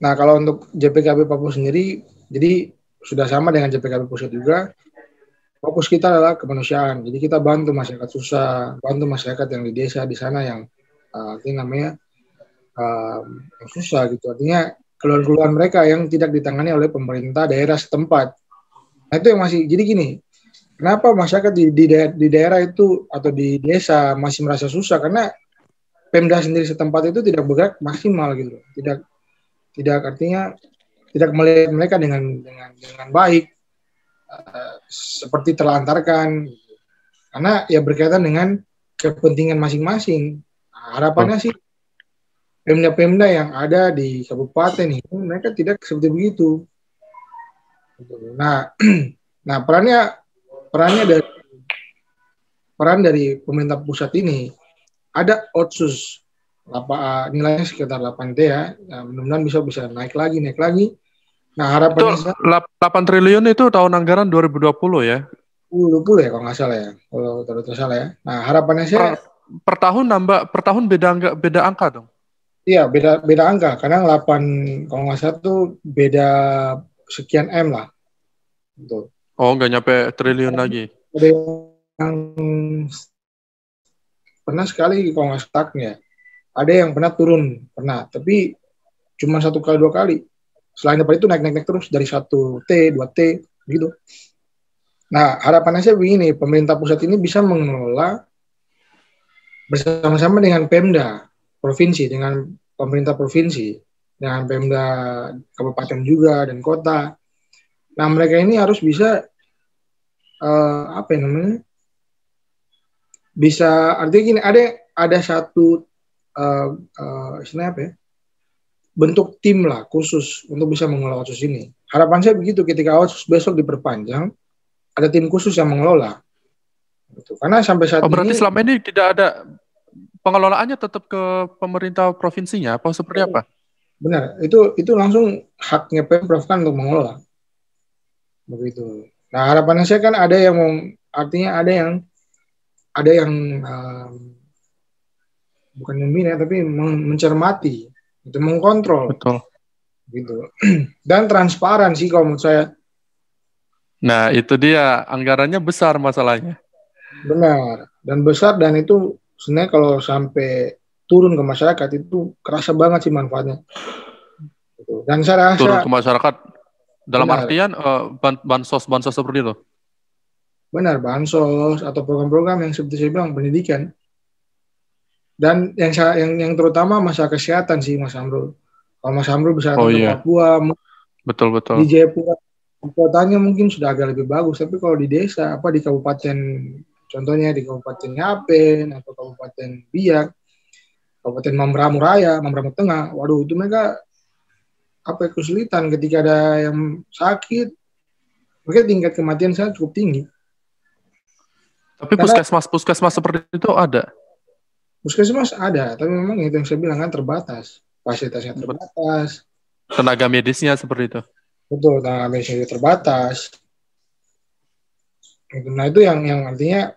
Nah, kalau untuk JPKB Papua sendiri, jadi sudah sama dengan JPKB Pusat juga. Fokus kita adalah kemanusiaan. Jadi kita bantu masyarakat susah, bantu masyarakat yang di desa di sana yang namanya yang susah gitu. Artinya keluhan-keluhan mereka yang tidak ditangani oleh pemerintah daerah setempat. Nah, itu yang masih, jadi gini, kenapa masyarakat di daerah itu atau di desa masih merasa susah? Karena Pemda sendiri setempat itu tidak bergerak maksimal gitu. Tidak artinya tidak melihat mereka dengan baik, seperti terlantarkan, karena ya berkaitan dengan kepentingan masing-masing. Harapannya sih Pemda-Pemda yang ada di kabupaten ini mereka tidak seperti begitu. Nah, peran dari pemerintah pusat ini ada otsus nilainya sekitar 8T ya. Nah, mudah-mudahan bisa naik lagi. Nah, harapannya itu 8 triliun itu tahun anggaran 2020 ya. 20 ya kalau nggak salah ya. Kalau tidak salah ya. Nah, harapannya saya per tahun nambah, per tahun beda angka dong. Iya, beda angka. Kadang 8 kalau nggak salah tuh beda sekian M lah. Gitu. Oh, nggak nyampe triliun lagi. Ada yang pernah sekali kalau nggak stucknya. Ada yang pernah turun, tapi cuma 1 kali 2 kali. Selain daripada itu naik terus dari 1T, 2T gitu. Nah, harapannya saya begini, pemerintah pusat ini bisa mengelola bersama-sama dengan Pemda provinsi, dengan pemerintah provinsi, dengan Pemda kabupaten juga dan kota. Nah, mereka ini harus bisa bisa, artinya gini, ada satu istilahnya apa ya, bentuk tim lah khusus untuk bisa mengelola otsus ini. Harapan saya begitu, ketika otsus besok diperpanjang, ada tim khusus yang mengelola. Gitu. Karena sampai saat berarti selama ini tidak ada pengelolaannya, tetap ke pemerintah provinsinya apa seperti apa? Benar, itu langsung haknya Pemprov kan untuk mengelola. Begitu. Nah, harapannya saya kan ada yang artinya ada yang bukan membina tapi mencermati, itu mengkontrol. Betul. Gitu. Dan transparan sih kalau menurut saya. Nah, itu dia, anggarannya besar masalahnya. Benar, dan besar, dan itu sebenarnya kalau sampai turun ke masyarakat itu kerasa banget sih manfaatnya. Dan saya turun rasa ke masyarakat dalam benar, artian bansos seperti itu. benar bansos atau program-program yang seperti saya bilang pendidikan. Dan yang terutama masalah kesehatan sih Mas Amrul. Kalau Mas Amrul bisa Oh datang ke iya, Papua, di betul-betul. Jayapura, kotanya mungkin sudah agak lebih bagus. Tapi kalau di desa, apa di kabupaten, contohnya di Kabupaten Yapen atau Kabupaten Biak, Kabupaten Mamberamo Raya, Mamberamo Tengah, waduh itu mereka apa kesulitan ketika ada yang sakit, mereka tingkat kematian saya cukup tinggi. Tapi Karena puskesmas seperti itu ada. puskesmas ada, tapi memang itu yang saya bilang kan terbatas, fasilitasnya terbatas, Tenaga medisnya seperti itu. betul, tenaga medisnya terbatas. Nah itu yang artinya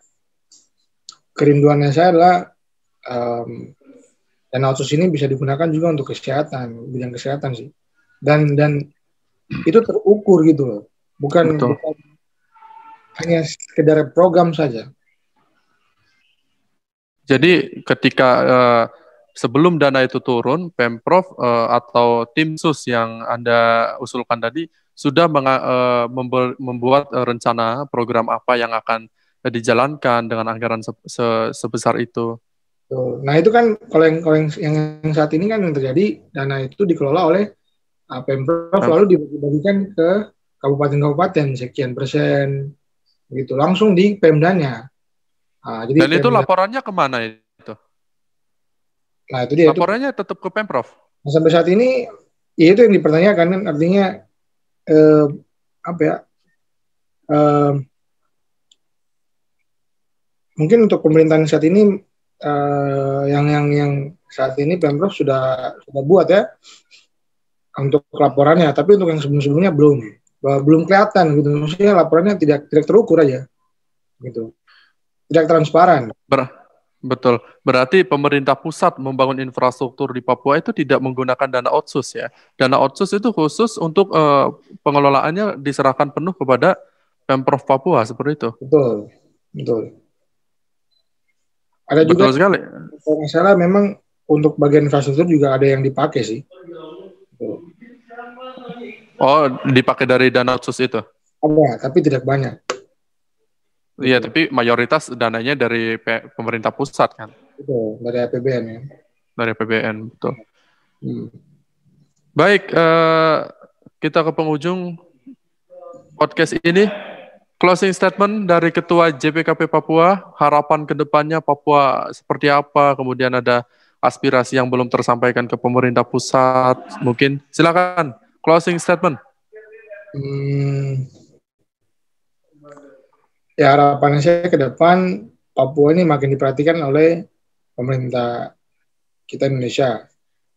kerinduannya saya adalah dana otsus ini bisa digunakan juga untuk kesehatan, bidang kesehatan sih. Dan itu terukur gitu loh, bukan Betul. hanya sekedar program saja. Jadi ketika sebelum dana itu turun, Pemprov atau tim sus yang Anda usulkan tadi sudah membuat rencana program apa yang akan dijalankan dengan anggaran sebesar itu. Nah itu kan kalau yang saat ini kan yang terjadi, dana itu dikelola oleh Pemprov, Pem- lalu dibagi-bagikan ke kabupaten-kabupaten sekian persen gitu langsung di Pemdanya. Jadi Dan itu Pemda, laporannya kemana itu? nah itu dia itu. Laporannya tetap ke Pemprov. Nah, sampai saat ini ya itu yang dipertanyakan kan, artinya eh, apa ya, eh, mungkin untuk pemerintahan saat ini yang saat ini Pemprov sudah buat ya untuk laporannya, tapi untuk yang sebelum-sebelumnya belum kelihatan gitu, maksudnya laporannya tidak terukur aja gitu, tidak transparan. Ber- Betul. Berarti pemerintah pusat membangun infrastruktur di Papua itu tidak menggunakan dana otsus ya. Dana otsus itu khusus untuk pengelolaannya diserahkan penuh kepada Pemprov Papua seperti itu. Betul, betul. Ada juga Betul sekali. kalau nggak salah memang untuk bagian infrastruktur juga ada yang dipakai sih. Betul. Oh, dipakai dari dana otsus itu. Ada, tapi tidak banyak. Iya, Gitu. tapi mayoritas dananya dari pemerintah pusat kan, Betul, dari APBN ya. dari APBN, betul. Hmm. Baik, kita ke penghujung podcast ini. Closing statement dari Ketua JPKP Papua, harapan ke depannya Papua seperti apa, kemudian ada aspirasi yang belum tersampaikan ke pemerintah pusat, mungkin silakan closing statement. Hmm, ya harapan saya ke depan Papua ini makin diperhatikan oleh pemerintah kita Indonesia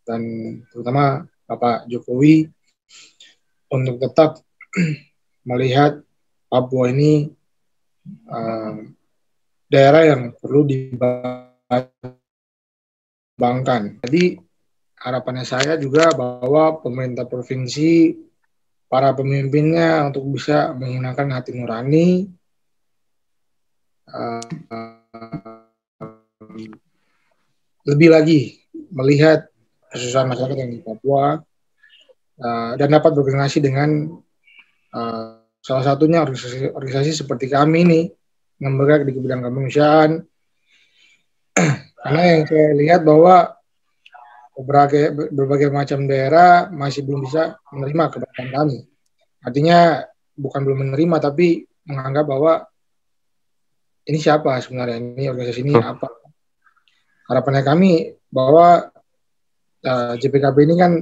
dan terutama Bapak Jokowi untuk tetap melihat Papua ini uh, daerah yang perlu dibangkan. Jadi harapannya saya juga bahwa pemerintah provinsi, para pemimpinnya untuk bisa menggunakan hati nurani, lebih lagi melihat kesusahan masyarakat yang di Papua, dan dapat berkoordinasi dengan salah satunya organisasi seperti kami ini yang bergerak di bidang kemanusiaan. Karena yang saya lihat bahwa berbagai macam daerah masih belum bisa menerima keberadaan kami. Artinya bukan belum menerima, tapi menganggap bahwa ini siapa sebenarnya, ini organisasi ini apa. Harapannya kami bahwa JPKB ini kan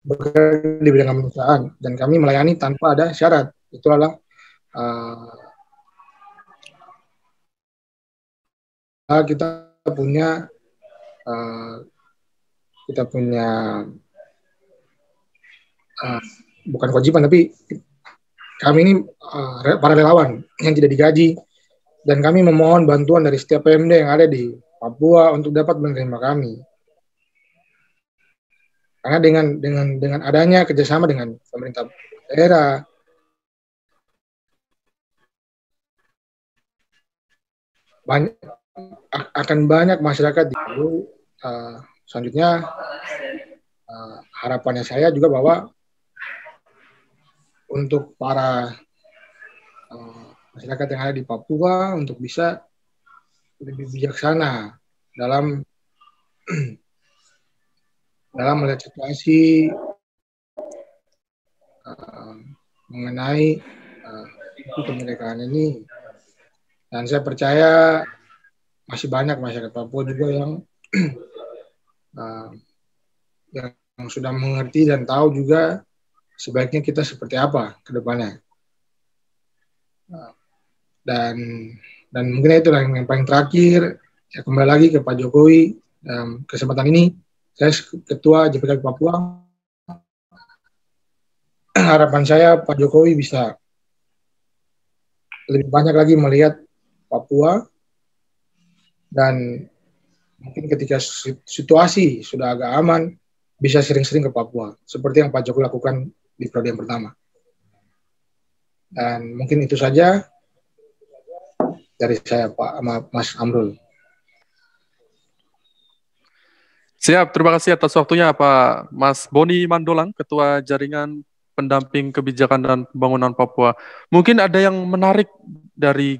bergerak di bidang kemanusiaan dan kami melayani tanpa ada syarat. Itu adalah kita punya bukan kewajiban, tapi kami ini para relawan yang tidak digaji dan kami memohon bantuan dari setiap PMD yang ada di Papua untuk dapat menerima kami. Karena dengan adanya kerjasama dengan pemerintah daerah, akan banyak masyarakat di selanjutnya harapannya saya juga bahwa untuk para masyarakat yang ada di Papua untuk bisa lebih bijaksana dalam melihat situasi mengenai kemerdekaan ini. Dan saya percaya masih banyak masyarakat Papua juga yang sudah mengerti dan tahu juga sebaiknya kita seperti apa ke depannya. Dan mungkin itu yang paling terakhir, saya kembali lagi ke Pak Jokowi dalam kesempatan ini. Saya Ketua JPK Papua. Harapan saya Pak Jokowi bisa lebih banyak lagi melihat Papua, dan mungkin ketika situasi sudah agak aman, bisa sering-sering ke Papua, seperti yang Pak Jokowi lakukan di periode yang pertama. Dan mungkin itu saja dari saya, Pak Mas Amrul. Siap, terima kasih atas waktunya Pak Mas Boni Mandolang, Ketua Jaringan Pendamping Kebijakan dan Pembangunan Papua. Mungkin ada yang menarik dari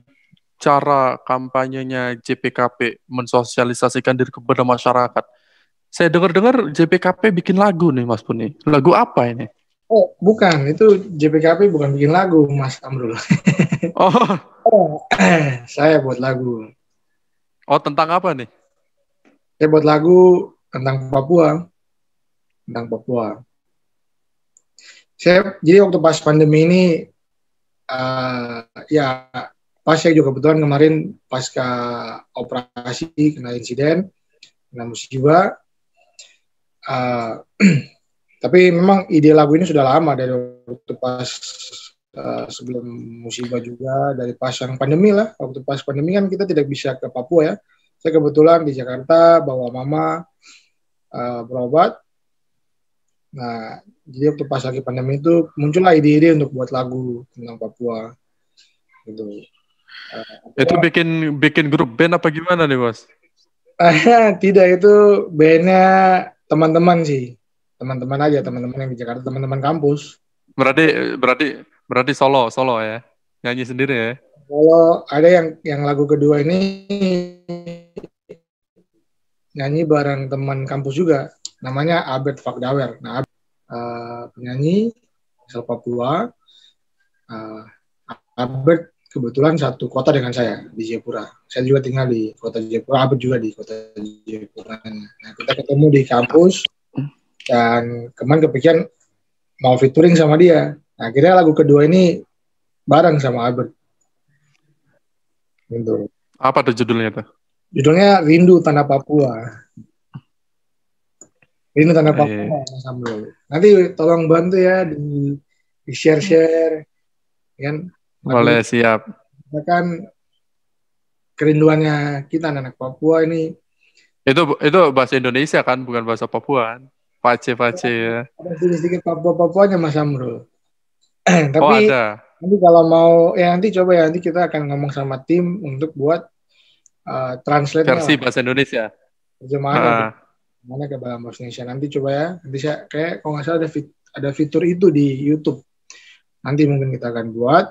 cara kampanyenya JPKP mensosialisasikan diri kepada masyarakat. Saya dengar-dengar JPKP bikin lagu nih Mas Boni. Lagu apa ini? Oh, bukan. Itu JPKP bukan bikin lagu, Mas Amrul. Saya buat lagu. Oh, tentang apa nih? Saya buat lagu tentang Papua. Jadi waktu pas pandemi ini, pas saya juga kebetulan kemarin pasca operasi kena insiden, kena musibah. Tapi memang ide lagu ini sudah lama, dari waktu pas sebelum musibah juga, dari pas yang pandemi lah. Waktu pas pandemi kan kita tidak bisa ke Papua ya. Saya kebetulan di Jakarta bawa mama berobat. Nah, jadi waktu pas lagi pandemi itu muncullah ide-ide untuk buat lagu tentang Papua. Gitu. Itu bikin grup band apa gimana nih, Bos? Tidak, itu bandnya teman-teman sih. Teman-teman aja, teman-teman yang di Jakarta, teman-teman kampus. Berarti solo ya. Nyanyi sendiri ya. Kalau ada yang lagu kedua ini nyanyi bareng teman kampus juga, namanya Abed Fakdawer. Nah, penyanyi asal Papua. Abed kebetulan satu kota dengan saya di Jayapura. Saya juga tinggal di kota Jayapura, Abed juga di kota Jayapura. Nah, kita ketemu di kampus dan kemarin kepikiran mau featuring sama dia. Nah, akhirnya lagu kedua ini bareng sama Abed. Gitu. Apa tuh judulnya tuh? Judulnya Rindu Tanah Papua. Rindu Tanah Papua, Mas Amrul. Nanti tolong bantu ya di share-share, kan? Boleh, siap. Kan kerinduannya kita anak Papua ini. Itu bahasa Indonesia kan, bukan bahasa Papua kan? Pace ya. Ada sedikit Papua-Papuanya Mas Amrul. Tapi ada. nanti kalau mau, nanti coba ya, nanti kita akan ngomong sama tim untuk buat translate versi bahasa Indonesia. Terjemahan mana ke dalam bahasa Indonesia. Nanti coba ya, nanti saya kayak kalau nggak salah ada fitur itu di YouTube. Nanti mungkin kita akan buat.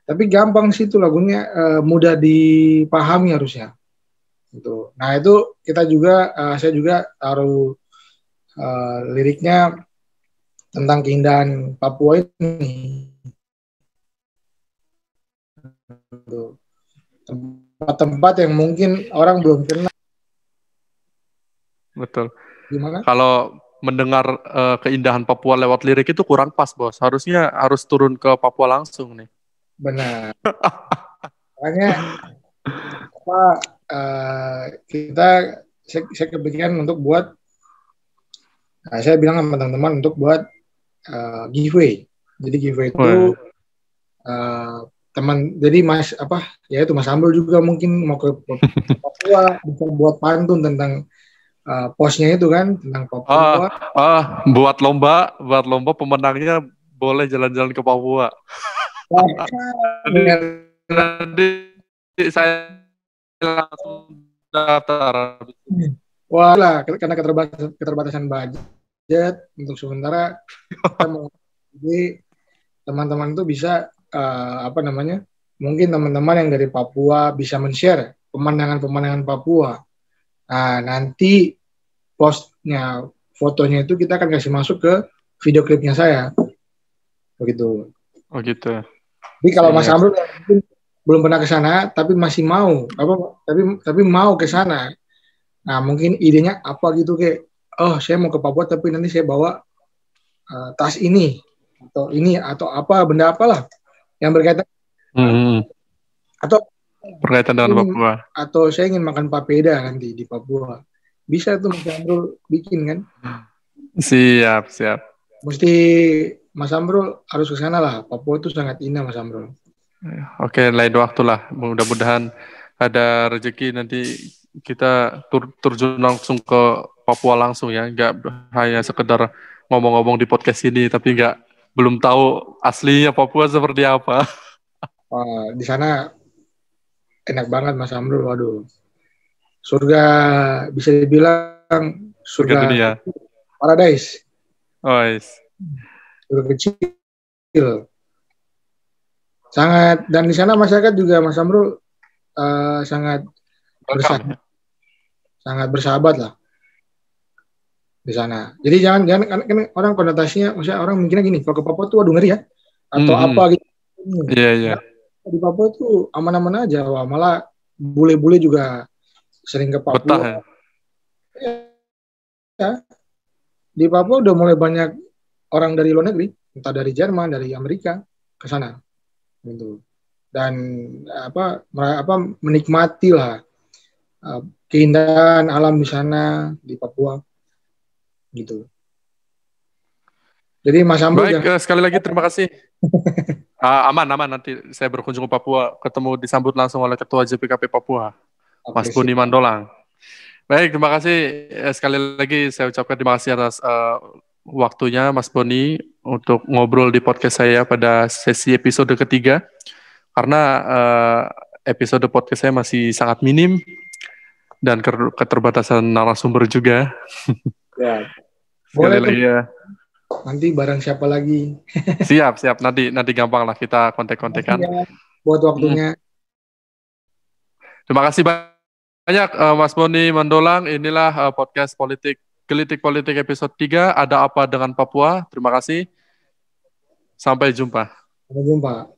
Tapi gampang sih itu lagunya, mudah dipahami harusnya. Gitu. Nah itu kita juga, saya juga taruh liriknya tentang keindahan Papua ini. Tempat-tempat yang mungkin orang belum kenal. Betul. Gimana? Kalau mendengar keindahan Papua lewat lirik itu kurang pas, Bos. Harus turun ke Papua langsung nih. Benar. Makanya saya kepikiran untuk buat, saya bilang sama teman-teman untuk buat giveaway. Jadi giveaway itu jadi Mas Mas Amrul juga mungkin mau ke Papua, bisa buat pantun tentang postnya itu kan, tentang Papua. Buat lomba pemenangnya boleh jalan-jalan ke Papua. Nanti saya langsung daftar. Wah, karena keterbatasan budget. budget untuk sementara kita mau, jadi teman-teman itu bisa mungkin teman-teman yang dari Papua bisa men-share pemandangan-pemandangan Papua. Nah, nanti postnya, fotonya itu kita akan kasih masuk ke video klipnya saya. Begitu. Oh gitu. Jadi kalau Mas Amrul mungkin belum pernah ke sana tapi masih mau tapi mau ke sana. Nah, mungkin idenya apa gitu, kayak saya mau ke Papua tapi nanti saya bawa tas ini atau apa, benda apalah yang berkaitan atau berkaitan dengan Papua. Atau saya ingin makan papeda nanti di Papua. Bisa tuh Mas Amrul bikin kan? Siap. Mesti Mas Amrul harus ke sana lah. Papua itu sangat indah, Mas Amrul. Oke, lain waktu lah. Mudah-mudahan ada rezeki nanti kita terjun langsung ke Papua langsung ya. Nggak hanya sekedar ngomong-ngomong di podcast ini, tapi belum tahu aslinya Papua seperti apa. Di sana enak banget Mas Amrul, waduh. Surga, bisa dibilang surga dunia. Paradise. Oh, yes. Surga kecil. Sangat, dan di sana masyarakat juga Mas Amrul sangat bersahabat lah di sana. Jadi jangan kan orang konotasinya, maksudnya orang mikirnya gini, kalau ke Papua tuh waduh ngeri ya, atau apa gitu. Iya. Di Papua tuh aman-aman aja, wah, malah bule-bule juga sering ke Papua. Betah ya. Di Papua udah mulai banyak orang dari luar negeri, entah dari Jerman, dari Amerika ke sana, gitu. Dan menikmati lah keindahan alam di sana di Papua, gitu. Jadi Mas Amrul, baik, sekali lagi terima kasih. Aman nanti saya berkunjung ke Papua, disambut langsung oleh Ketua JPKP Papua, Mas Boni Mandolang. Baik, terima kasih sekali lagi, saya ucapkan terima kasih atas waktunya Mas Boni untuk ngobrol di podcast saya pada sesi episode ketiga, karena episode podcast saya masih sangat minim dan keterbatasan narasumber juga. Ya. Sekali lagi ya. Nanti barang siapa lagi? Siap. Nanti gampang lah kita kontek-kontekan. Ya, buat waktunya. Terima kasih banyak Mas Boni Mandolang. Inilah podcast Gelitik Politik episode 3. Ada apa dengan Papua? Terima kasih. Sampai jumpa. Sampai jumpa.